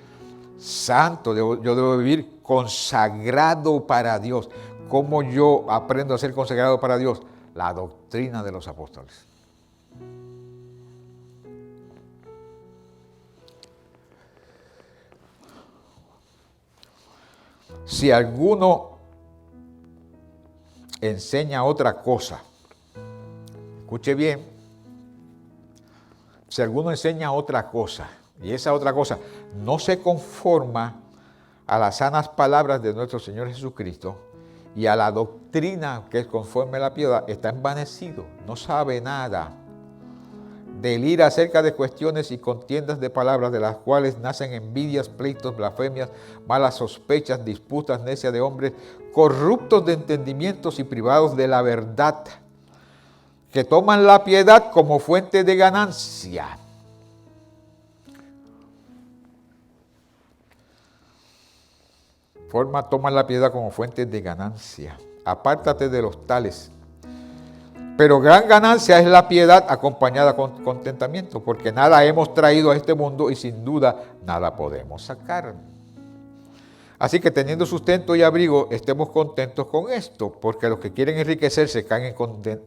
santo, yo debo vivir consagrado para Dios. ¿Cómo yo aprendo a ser consagrado para Dios? La doctrina de los apóstoles. Si alguno enseña otra cosa, escuche bien, si alguno enseña otra cosa y esa otra cosa no se conforma a las sanas palabras de nuestro Señor Jesucristo y a la doctrina que es conforme a la piedad, está envanecido, no sabe nada. Delira acerca de cuestiones y contiendas de palabras de las cuales nacen envidias, pleitos, blasfemias, malas sospechas, disputas necias de hombres, corruptos de entendimientos y privados de la verdad, que toman la piedad como fuente de ganancia. Toman la piedad como fuente de ganancia. Apártate de los tales. Pero gran ganancia es la piedad acompañada con contentamiento, porque nada hemos traído a este mundo y sin duda nada podemos sacar. Así que teniendo sustento y abrigo, estemos contentos con esto, porque los que quieren enriquecerse caen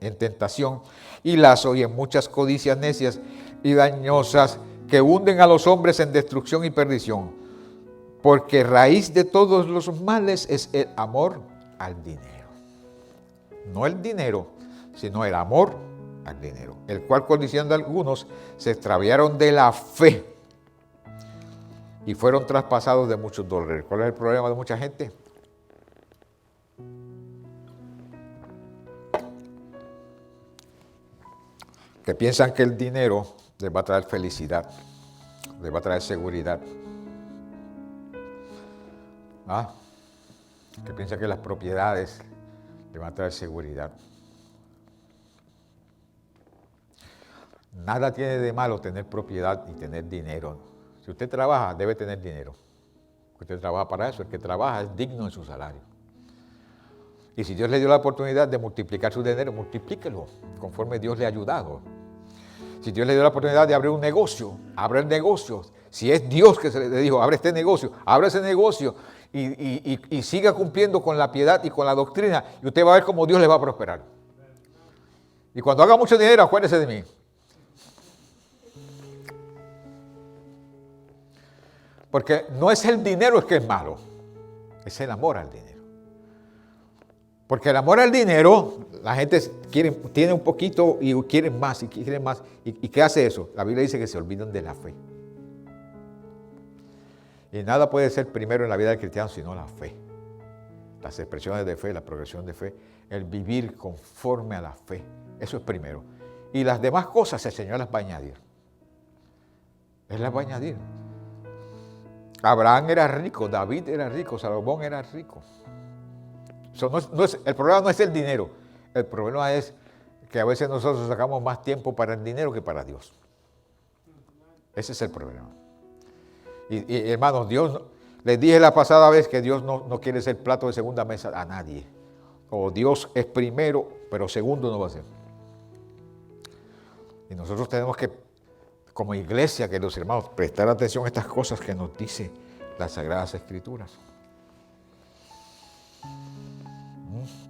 en tentación y lazo y en muchas codicias necias y dañosas que hunden a los hombres en destrucción y perdición. Porque raíz de todos los males es el amor al dinero. No el dinero, sino el amor al dinero, el cual codiciando algunos se extraviaron de la fe y fueron traspasados de muchos dolores. ¿Cuál es el problema de mucha gente? Que piensan que el dinero les va a traer felicidad, les va a traer seguridad. Que piensan que las propiedades les van a traer seguridad. Nada tiene de malo tener propiedad y tener dinero. Si usted trabaja, debe tener dinero. Usted trabaja para eso. El que trabaja es digno de su salario. Y si Dios le dio la oportunidad de multiplicar su dinero, multiplíquelo conforme Dios le ha ayudado. Si Dios le dio la oportunidad de abrir un negocio, abra el negocio. Si es Dios que se le dijo, abre este negocio, abra ese negocio y siga cumpliendo con la piedad y con la doctrina. Y usted va a ver cómo Dios le va a prosperar. Y cuando haga mucho dinero, acuérdese de mí. Porque no es el dinero el que es malo, es el amor al dinero. Porque el amor al dinero, la gente tiene un poquito y quieren más y quieren más. ¿Y qué hace eso? La Biblia dice que se olvidan de la fe. Y nada puede ser primero en la vida del cristiano sino la fe. Las expresiones de fe, la progresión de fe, el vivir conforme a la fe. Eso es primero. y las demás cosas el Señor las va a añadir. Él las va a añadir. Abraham era rico, David era rico, Salomón era rico. El problema no es el dinero, el problema es que a veces nosotros sacamos más tiempo para el dinero que para Dios. Ese es el problema. Y hermanos, Dios, les dije la pasada vez que Dios no quiere ser plato de segunda mesa a nadie. O Dios es primero, pero segundo no va a ser. Y nosotros tenemos que, como iglesia, queridos hermanos, prestar atención a estas cosas que nos dice las Sagradas Escrituras.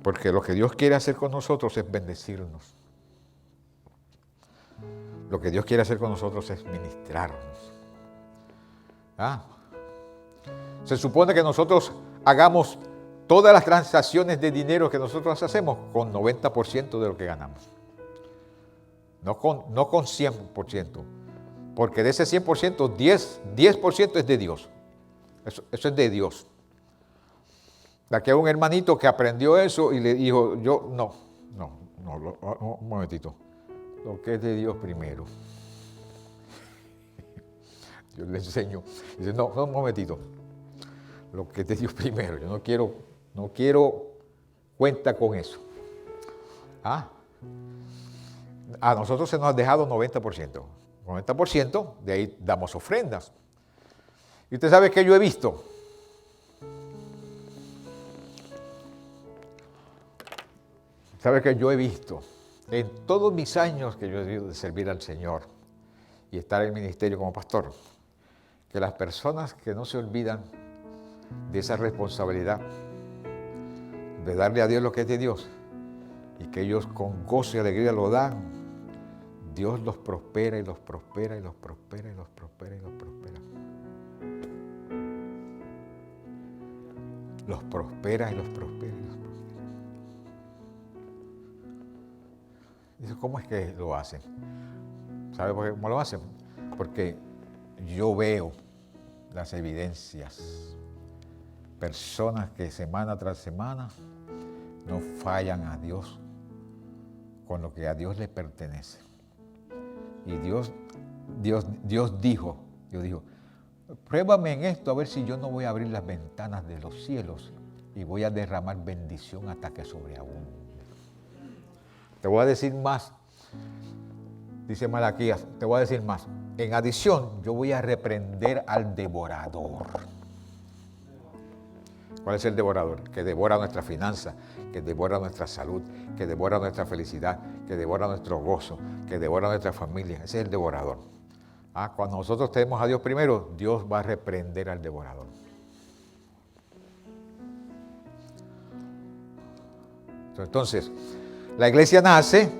Porque lo que Dios quiere hacer con nosotros es bendecirnos. Lo que Dios quiere hacer con nosotros es ministrarnos. Se supone que nosotros hagamos todas las transacciones de dinero que nosotros hacemos con 90% de lo que ganamos. No con 100%. Porque de ese 100%, 10% es de Dios. Eso es de Dios. Aquí hay un hermanito que aprendió eso y le dijo, un momentito. Lo que es de Dios primero. Yo le enseño. Dice, no, un momentito. Lo que es de Dios primero. Yo no quiero cuenta con eso. A nosotros se nos ha dejado 90%. 90%, de ahí damos ofrendas. Y usted sabe que yo he visto. ¿Sabe que yo he visto? En todos mis años que yo he vivido de servir al Señor y estar en el ministerio como pastor, que las personas que no se olvidan de esa responsabilidad, de darle a Dios lo que es de Dios, y que ellos con gozo y alegría lo dan, Dios los prospera y los prospera y los prospera y los prospera y los prospera. Los prospera y los prospera y los prospera. Dice, ¿cómo es que lo hacen? ¿Sabe por qué cómo lo hacen? Porque yo veo las evidencias. Personas que semana tras semana no fallan a Dios con lo que a Dios le pertenece. Y Dios dijo, pruébame en esto a ver si yo no voy a abrir las ventanas de los cielos y voy a derramar bendición hasta que sobreabunde. Te voy a decir más, dice Malaquías, te voy a decir más. En adición, yo voy a reprender al devorador. ¿Cuál es el devorador? Que devora nuestra finanza, que devora nuestra salud, que devora nuestra felicidad, que devora nuestro gozo, que devora nuestra familia. Ese es el devorador. Cuando nosotros tenemos a Dios primero, Dios va a reprender al devorador. Entonces, la iglesia nace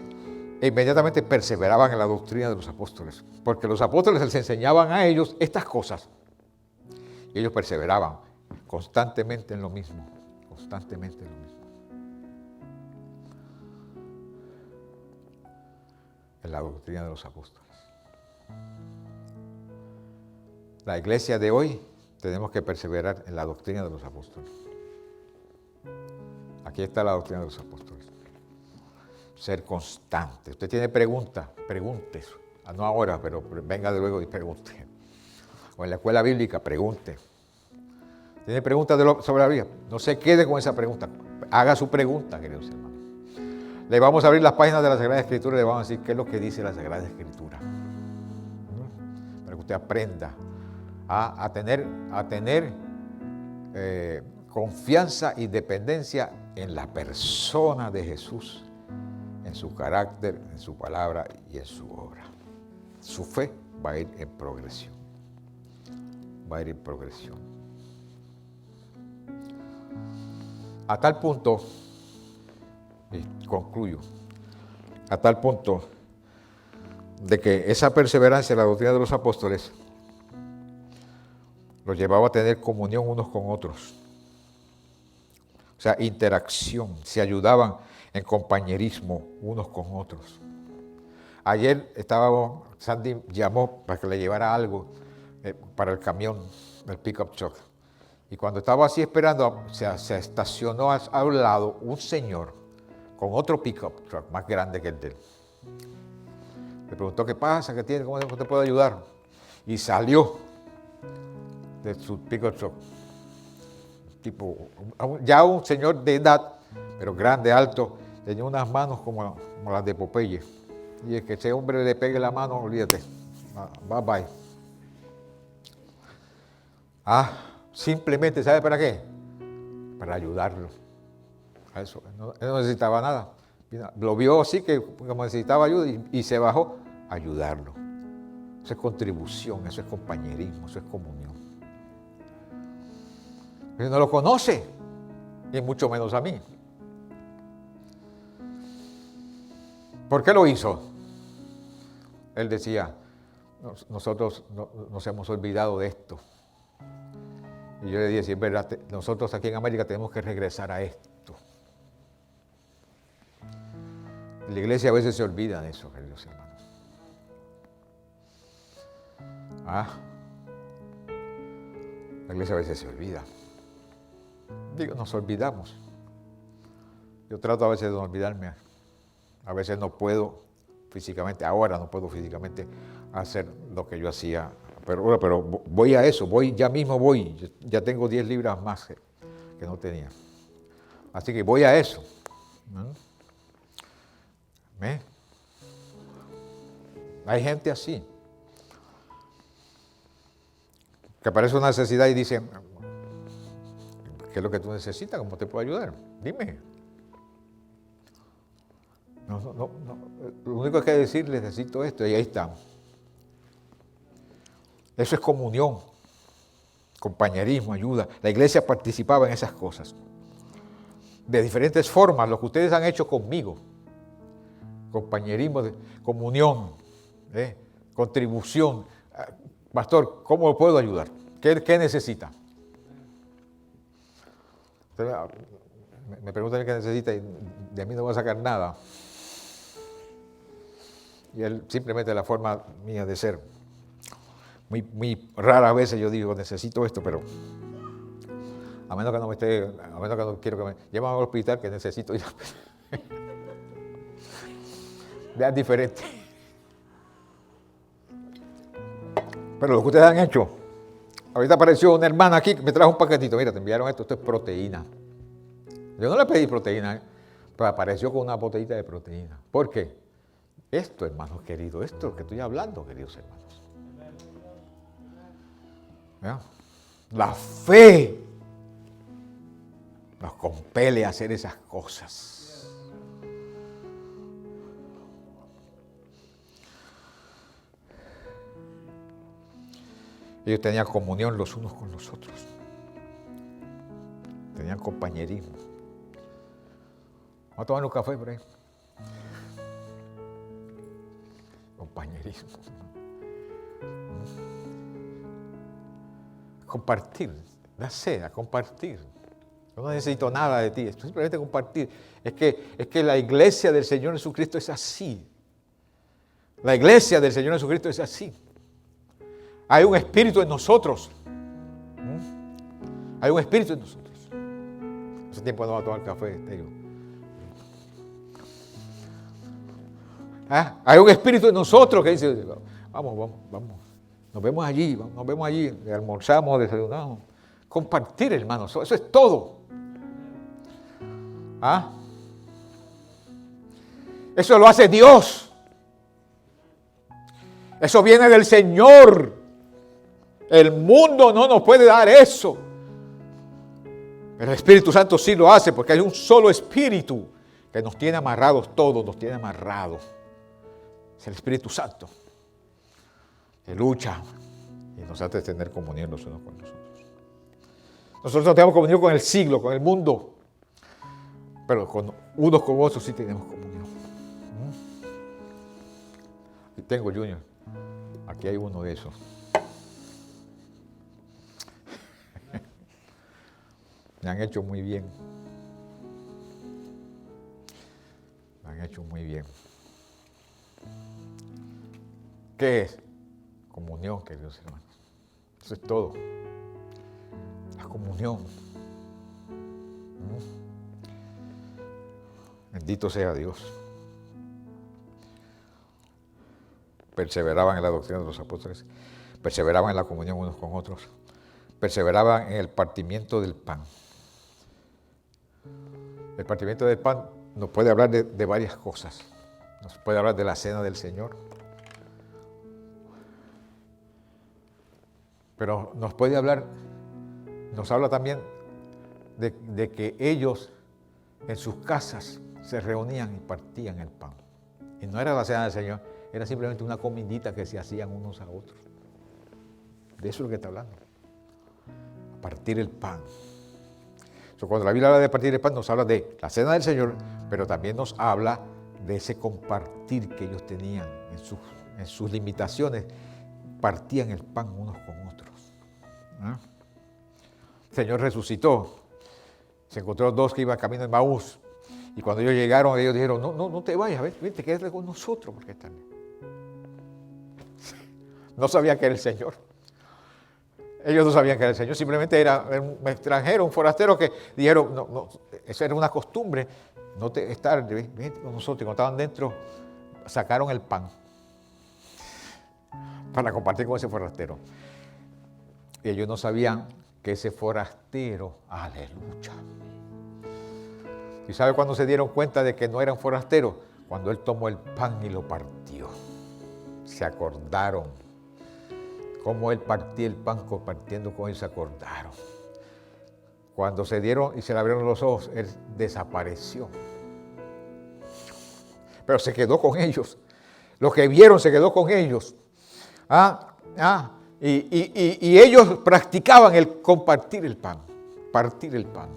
e inmediatamente perseveraban en la doctrina de los apóstoles, porque los apóstoles les enseñaban a ellos estas cosas. Y ellos perseveraban constantemente en lo mismo, constantemente en lo mismo. En la doctrina de los apóstoles. La iglesia de hoy tenemos que perseverar en la doctrina de los apóstoles. Aquí está la doctrina de los apóstoles. Ser constante. Usted tiene preguntas, pregunte. No ahora, pero venga de luego y pregunte. O en la escuela bíblica, pregunte. ¿Tiene preguntas sobre la Biblia? No se quede con esa pregunta. Haga su pregunta, queridos hermanos. Le vamos a abrir las páginas de la Sagrada Escritura y le vamos a decir qué es lo que dice la Sagrada Escritura. Para que usted aprenda a tener confianza y dependencia en la persona de Jesús, en su carácter, en su palabra y en su obra. Su fe va a ir en progresión. Va a ir en progresión. A tal punto, y concluyo, a tal punto de que esa perseverancia en la doctrina de los apóstoles los llevaba a tener comunión unos con otros. O sea, interacción, se ayudaban en compañerismo unos con otros. Ayer Sandy llamó para que le llevara algo para el camión del pickup truck. Y cuando estaba así esperando, se estacionó a un lado un señor con otro pickup truck más grande que el de él. Le preguntó qué pasa, qué tiene, cómo te puedo ayudar. Y salió de su pickup truck. Tipo, ya un señor de edad, pero grande, alto, tenía unas manos como las de Popeye. Y es que ese hombre le pegue la mano, olvídate. Bye bye. Simplemente, ¿sabe para qué? Para ayudarlo. A eso. Él no necesitaba nada. Lo vio así que como necesitaba ayuda y se bajó a ayudarlo. Eso es contribución, eso es compañerismo, eso es comunión. Él no lo conoce, y mucho menos a mí. ¿Por qué lo hizo? Él decía, nosotros nos hemos olvidado de esto. Y yo le dije, sí, es verdad, nosotros aquí en América tenemos que regresar a esto. La iglesia a veces se olvida de eso, queridos hermanos. La iglesia a veces se olvida. Digo, nos olvidamos. Yo trato a veces de no olvidarme. A veces no puedo físicamente, ahora no puedo físicamente hacer lo que yo hacía. Pero voy a eso, ya mismo voy. Ya tengo 10 libras más que no tenía. Así que voy a eso. Hay gente así, que aparece una necesidad y dice, ¿qué es lo que tú necesitas? ¿Cómo te puedo ayudar? Dime. No. Lo único que hay que decir, necesito esto, y ahí estamos. Eso es comunión, compañerismo, ayuda. La iglesia participaba en esas cosas. De diferentes formas, lo que ustedes han hecho conmigo. Compañerismo, comunión, contribución. Pastor, ¿cómo lo puedo ayudar? ¿Qué necesita? Me preguntan qué necesita y de mí no va a sacar nada. Y él simplemente la forma mía de ser. Muy raras veces yo digo, necesito esto, pero a menos que no quiero que me lleven al hospital, que necesito ir. Vean diferente. Pero lo que ustedes han hecho, ahorita apareció una hermana aquí que me trajo un paquetito, mira, te enviaron esto es proteína. Yo no le pedí proteína, pero apareció con una botellita de proteína. ¿Por qué? Esto, hermanos queridos, esto es lo que estoy hablando, queridos hermanos. ¿Ya? La fe nos compele a hacer esas cosas. Ellos tenían comunión los unos con los otros. Tenían compañerismo. Vamos a tomar un café por ahí. Compañerismo. Compartir. La seda, compartir. Yo no necesito nada de ti, simplemente compartir. Es que la iglesia del Señor Jesucristo es así. La iglesia del Señor Jesucristo es así. Hay un espíritu en nosotros. Hay un espíritu en nosotros. Hace tiempo no va a tomar café, te digo. Hay un espíritu en nosotros que dice, vamos. Nos vemos allí, almorzamos, desayunamos. Compartir, hermanos, eso es todo. Eso lo hace Dios. Eso viene del Señor. El mundo no nos puede dar eso. Pero el Espíritu Santo sí lo hace porque hay un solo Espíritu que nos tiene amarrados todos, nos tiene amarrados. Es el Espíritu Santo que lucha y nos hace tener comunión los unos con los otros. Nosotros no tenemos comunión con el siglo, con el mundo, pero con unos con otros sí tenemos comunión. Y tengo, Junior, aquí hay uno de esos. Me han hecho muy bien. Me han hecho muy bien. ¿Qué es? Comunión, queridos hermanos. Eso es todo. La comunión. Bendito sea Dios. perseveraban en la doctrina de los apóstoles, perseveraban en la comunión unos con otros, perseveraban en el partimiento del pan. El partimiento del pan nos puede hablar de varias cosas. Nos puede hablar de la cena del Señor, pero nos habla también de que ellos en sus casas se reunían y partían el pan. Y no era la cena del Señor, era simplemente una comidita que se hacían unos a otros. De eso es lo que está hablando. Partir el pan. Cuando la Biblia habla de partir el pan, nos habla de la cena del Señor, pero también nos habla de ese compartir que ellos tenían en sus limitaciones. Partían el pan unos con otros. ¿Ah? El Señor resucitó. Se encontró dos que iban camino en Maús. Y cuando ellos llegaron, ellos dijeron, no te vayas, vente, quédate con nosotros. Porque están... No sabían que era el Señor. Ellos no sabían que era el Señor, simplemente era un extranjero, un forastero que dijeron, no, eso era una costumbre, vente con nosotros. Y cuando estaban dentro, sacaron el pan para compartir con ese forastero. Y ellos no sabían que ese forastero, aleluya. ¿Y sabe cuándo se dieron cuenta de que no eran forasteros? Cuando él tomó el pan y lo partió. Se acordaron. Cómo él partía el pan, compartiendo con ellos, se acordaron. Cuando se dieron y se le abrieron los ojos, él desapareció. Pero se quedó con ellos. Lo que vieron se quedó con ellos. Y ellos practicaban el compartir el pan, partir el pan.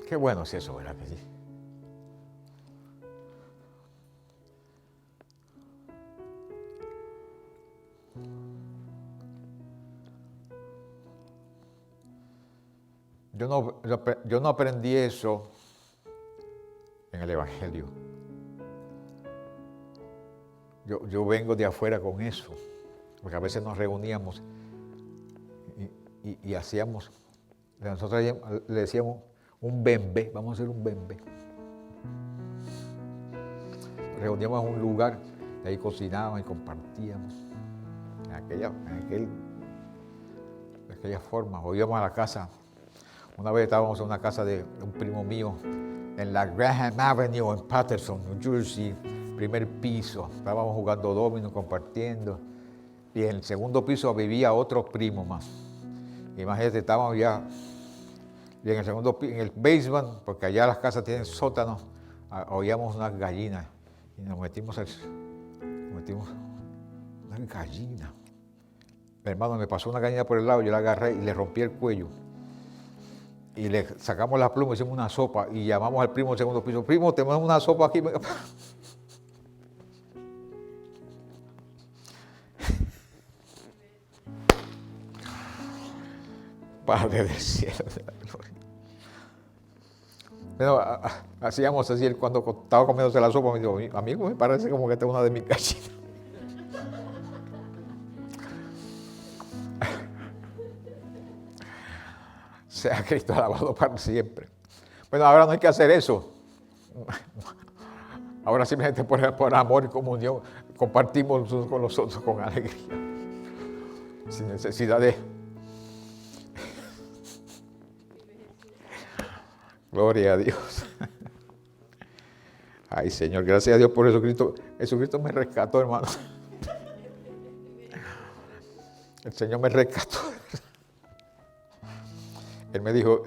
Qué bueno es eso, ¿verdad que sí? Yo no aprendí eso en el Evangelio. Yo vengo de afuera con eso, porque a veces nos reuníamos y hacíamos, nosotros le decíamos un bembe, vamos a hacer un bembe. Nos reuníamos en un lugar, y ahí cocinábamos y compartíamos en aquella forma, o íbamos a la casa. Una vez estábamos en una casa de un primo mío en la Graham Avenue en Paterson, New Jersey, primer piso. Estábamos jugando domino, compartiendo. Y en el segundo piso vivía otro primo más. Imagínate, estábamos ya. Y en el segundo piso, en el basement, porque allá las casas tienen sótanos, oíamos unas gallinas. Y nos metimos unas gallinas. Mi hermano me pasó una gallina por el lado, yo la agarré y le rompí el cuello. Y le sacamos la pluma, hicimos una sopa y llamamos al primo del segundo piso. Primo, tenemos una sopa aquí. Padre del cielo de la gloria. Bueno, hacíamos así, él cuando estaba comiéndose la sopa me dijo, amigo, me parece como que esta es una de mis gallinas. Sea Cristo alabado para siempre. Bueno, ahora no hay que hacer eso. Ahora simplemente por amor y comunión compartimos los unos con los otros con alegría. Sin necesidad de... Gloria a Dios. Ay, Señor, gracias a Dios por Jesucristo. Jesucristo me rescató, hermano. El Señor me rescató. Él me dijo,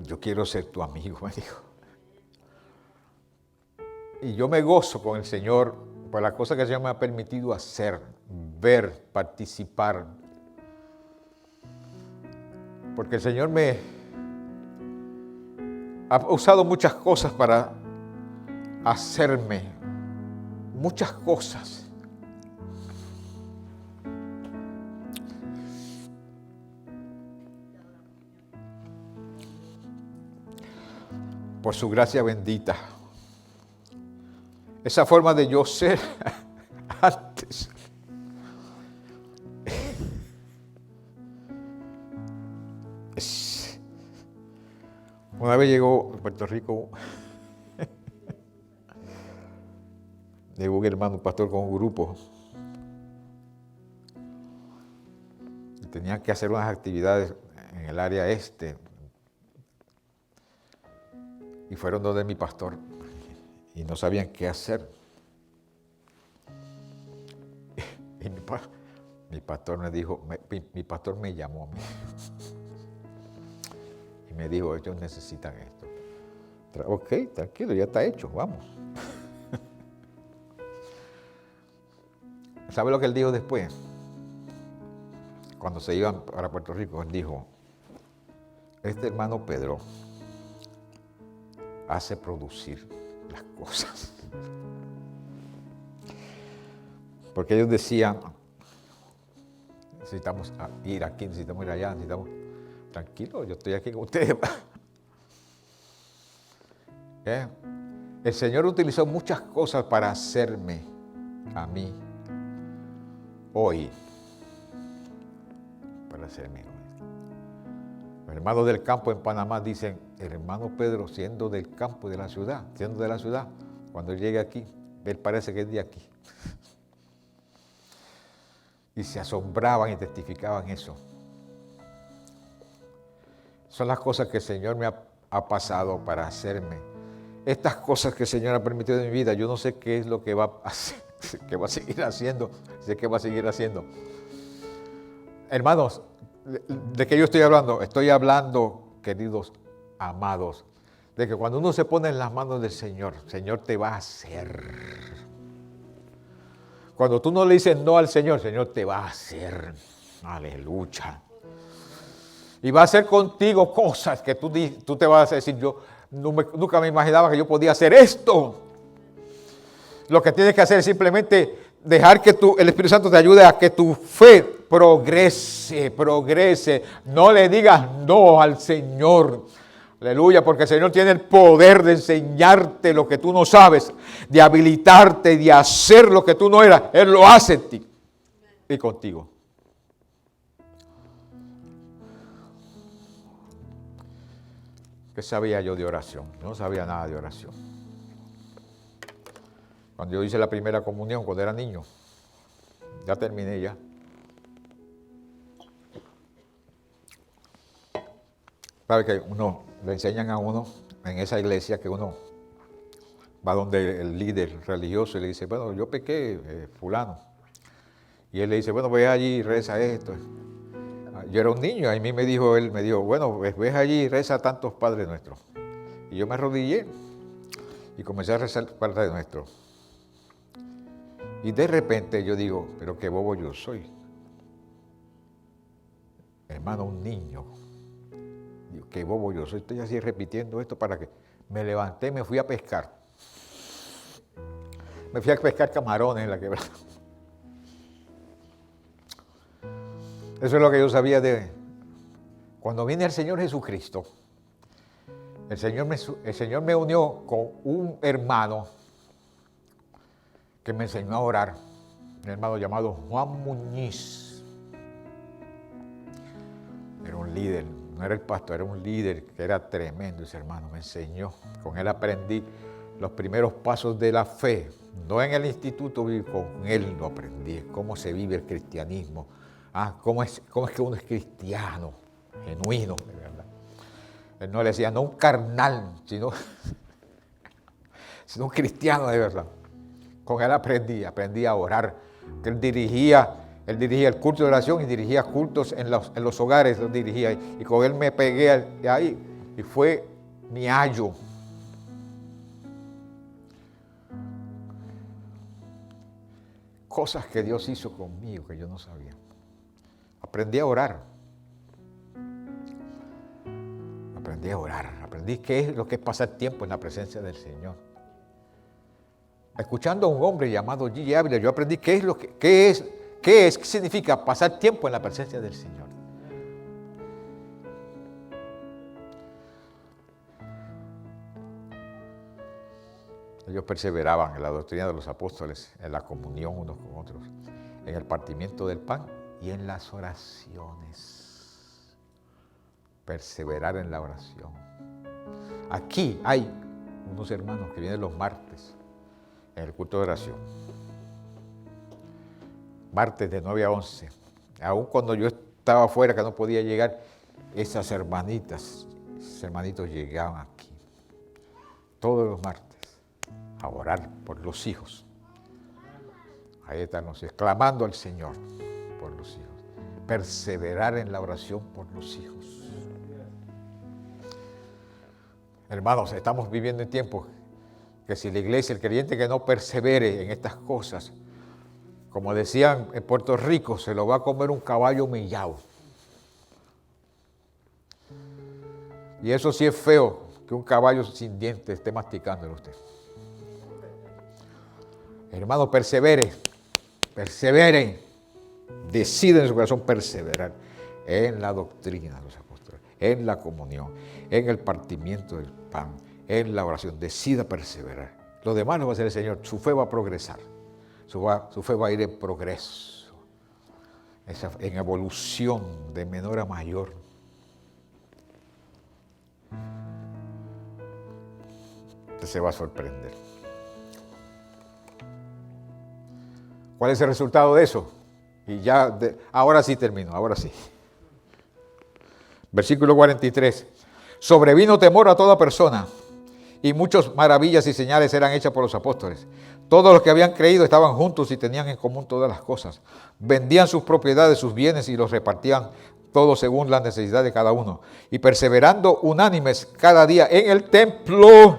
yo quiero ser tu amigo, me dijo. Y yo me gozo con el Señor por las cosas que el Señor me ha permitido hacer, ver, participar. Porque el Señor me ha usado muchas cosas para hacerme. Muchas cosas. Por su gracia bendita. Esa forma de yo ser antes. Una vez llegó a Puerto Rico, llegó un hermano, un pastor con un grupo, y tenían que hacer unas actividades en el área este, y fueron donde mi pastor, y no sabían qué hacer. Y mi pastor me dijo, mi pastor me llamó a mí, y me dijo, ellos necesitan esto. Ok, tranquilo, ya está hecho, vamos. ¿Sabe lo que él dijo después? Cuando se iban para Puerto Rico, él dijo, este hermano Pedro hace producir las cosas. Porque ellos decían, necesitamos ir aquí, necesitamos ir allá, necesitamos... Tranquilo, yo estoy aquí con ustedes. El Señor utilizó muchas cosas para hacerme a mí hoy. Para hacerme hoy. Los hermanos del campo en Panamá dicen, el hermano Pedro siendo del campo de la ciudad, cuando él llegue aquí, él parece que es de aquí. Y se asombraban y testificaban eso. Son las cosas que el Señor me ha pasado para hacerme. Estas cosas que el Señor ha permitido en mi vida, yo no sé qué es lo que va a hacer, que va a seguir haciendo, sé que va a seguir haciendo. Hermanos, ¿de qué yo estoy hablando? Estoy hablando, queridos amados, de que cuando uno se pone en las manos del Señor, el Señor te va a hacer. Cuando tú no le dices no al Señor, el Señor te va a hacer. Aleluya. Y va a hacer contigo cosas que tú te vas a decir, yo nunca me imaginaba que yo podía hacer esto. Lo que tienes que hacer es simplemente dejar que el Espíritu Santo te ayude a que tu fe progrese. No le digas no al Señor. Aleluya, porque el Señor tiene el poder de enseñarte lo que tú no sabes, de habilitarte, de hacer lo que tú no eras. Él lo hace en ti y contigo. ¿Qué sabía yo de oración? No sabía nada de oración. Cuando yo hice la primera comunión, cuando era niño, ya terminé ya. ¿Sabe que uno le enseñan a uno en esa iglesia que uno va donde el líder religioso y le dice, bueno, yo pequé, fulano. Y él le dice, bueno, ve allí y reza esto. Yo era un niño, a mí me dijo, bueno, ves allí y reza tantos Padres Nuestros. Y yo me arrodillé y comencé a rezar Padre Nuestro. Y de repente yo digo, pero qué bobo yo soy. Hermano, un niño. Digo, qué bobo yo soy. Estoy así repitiendo esto para que me levanté y me fui a pescar. Me fui a pescar camarones en la quebrada. Eso es lo que yo sabía de... Cuando viene el Señor Jesucristo, el Señor me unió con un hermano que me enseñó a orar, un hermano llamado Juan Muñiz. Era un líder, no era el pastor, era un líder que era tremendo ese hermano, me enseñó. Con él aprendí los primeros pasos de la fe, no en el instituto, con él lo aprendí, cómo se vive el cristianismo, cómo es que uno es cristiano, genuino, de verdad. Él no le decía, no un carnal, sino un cristiano de verdad. Con él aprendí a orar. Que él dirigía el culto de oración y dirigía cultos en los hogares, los dirigía. Y con él me pegué ahí y fue mi ayo. Cosas que Dios hizo conmigo que yo no sabía. Aprendí a orar. Aprendí qué es lo que es pasar tiempo en la presencia del Señor. Escuchando a un hombre llamado Gigi Ávila, yo aprendí qué significa pasar tiempo en la presencia del Señor. Ellos perseveraban en la doctrina de los apóstoles, en la comunión unos con otros, en el partimiento del pan y en las oraciones. Perseverar en la oración. Aquí hay unos hermanos que vienen los martes en el culto de oración. Martes de 9 a 11. Aún cuando yo estaba afuera, que no podía llegar, esas hermanitas, esos hermanitos llegaban aquí. Todos los martes a orar por los hijos. Ahí están los hijos, clamando al Señor por los hijos. Perseverar en la oración por los hijos. Hermanos, estamos viviendo en tiempos que si la iglesia, el creyente que no persevere en estas cosas, como decían en Puerto Rico, se lo va a comer un caballo mellao. Y eso sí es feo, que un caballo sin dientes esté masticándolo usted. Hermanos, perseveren, deciden en su corazón perseverar en la doctrina de los apóstoles, en la comunión, en el partimiento del pan, en la oración. Decida perseverar. Lo demás lo va a hacer el Señor. Su fe va a progresar. Su fe va a ir en progreso, en evolución de menor a mayor. Usted se va a sorprender. ¿Cuál es el resultado de eso? Y ya, ahora sí termino, ahora sí. Versículo 43. Sobrevino temor a toda persona, y muchas maravillas y señales eran hechas por los apóstoles. Todos los que habían creído estaban juntos y tenían en común todas las cosas. Vendían sus propiedades, sus bienes y los repartían todos según la necesidad de cada uno. Y perseverando unánimes cada día en el templo,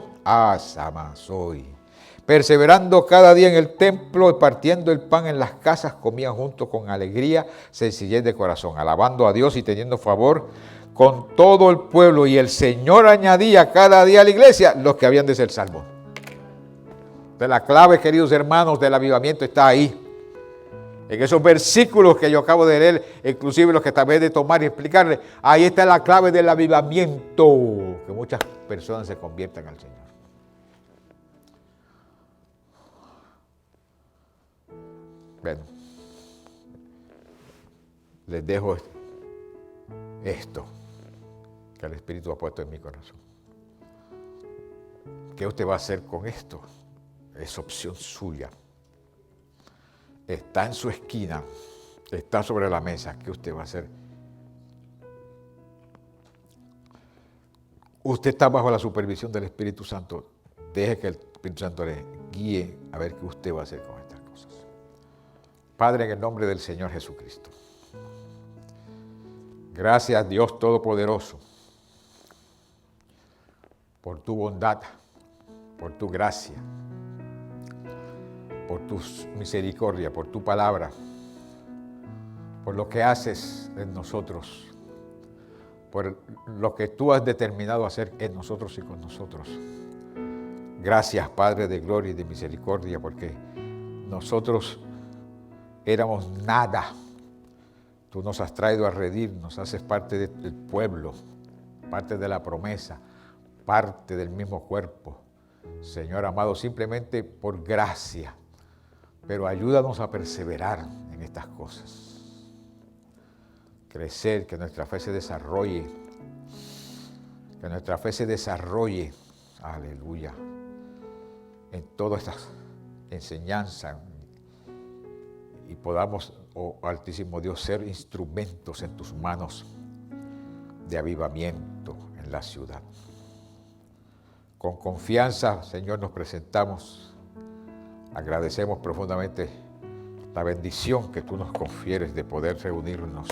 perseverando cada día en el templo, partiendo el pan en las casas, comían juntos con alegría, sencillez de corazón, alabando a Dios y teniendo favor con todo el pueblo. Y el Señor añadía cada día a la iglesia los que habían de ser salvos. De la clave, queridos hermanos, del avivamiento está ahí. En esos versículos que yo acabo de leer, inclusive los que acabé de tomar y explicarles, ahí está la clave del avivamiento, que muchas personas se conviertan al Señor. Bueno, les dejo esto que el Espíritu ha puesto en mi corazón. ¿Qué usted va a hacer con esto? Es opción suya. Está en su esquina, está sobre la mesa. ¿Qué usted va a hacer? Usted está bajo la supervisión del Espíritu Santo. Deje que el Espíritu Santo le guíe a ver qué usted va a hacer con estas cosas. Padre, en el nombre del Señor Jesucristo. Gracias, Dios Todopoderoso, por tu bondad, por tu gracia, por tu misericordia, por tu palabra, por lo que haces en nosotros, por lo que tú has determinado hacer en nosotros y con nosotros. Gracias, Padre de gloria y de misericordia, porque nosotros éramos nada. Tú nos has traído a redirnos, haces parte del pueblo, parte de la promesa, parte del mismo cuerpo. Señor amado, simplemente por gracia, pero ayúdanos a perseverar en estas cosas. Crecer, que nuestra fe se desarrolle, aleluya, en todas estas enseñanzas y podamos, oh Altísimo Dios, ser instrumentos en tus manos de avivamiento en la ciudad. Con confianza, Señor, nos presentamos. Agradecemos profundamente la bendición que tú nos confieres de poder reunirnos,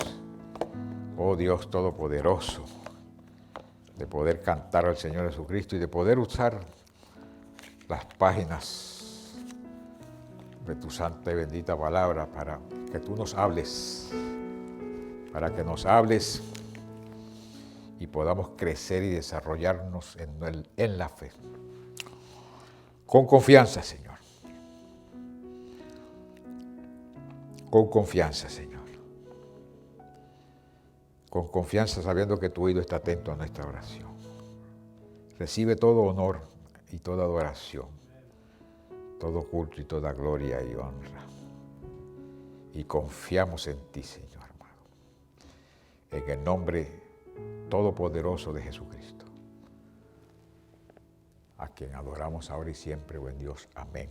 oh Dios Todopoderoso, de poder cantar al Señor Jesucristo y de poder usar las páginas de tu santa y bendita palabra para que tú nos hables, y podamos crecer y desarrollarnos en la fe. Con confianza, Señor. Con confianza, Señor. Con confianza, sabiendo que tu oído está atento a nuestra oración. Recibe todo honor y toda adoración, todo culto y toda gloria y honra. Y confiamos en ti, Señor amado. En el nombre todopoderoso de Jesucristo. a quien adoramos ahora y siempre, buen Dios. Amén.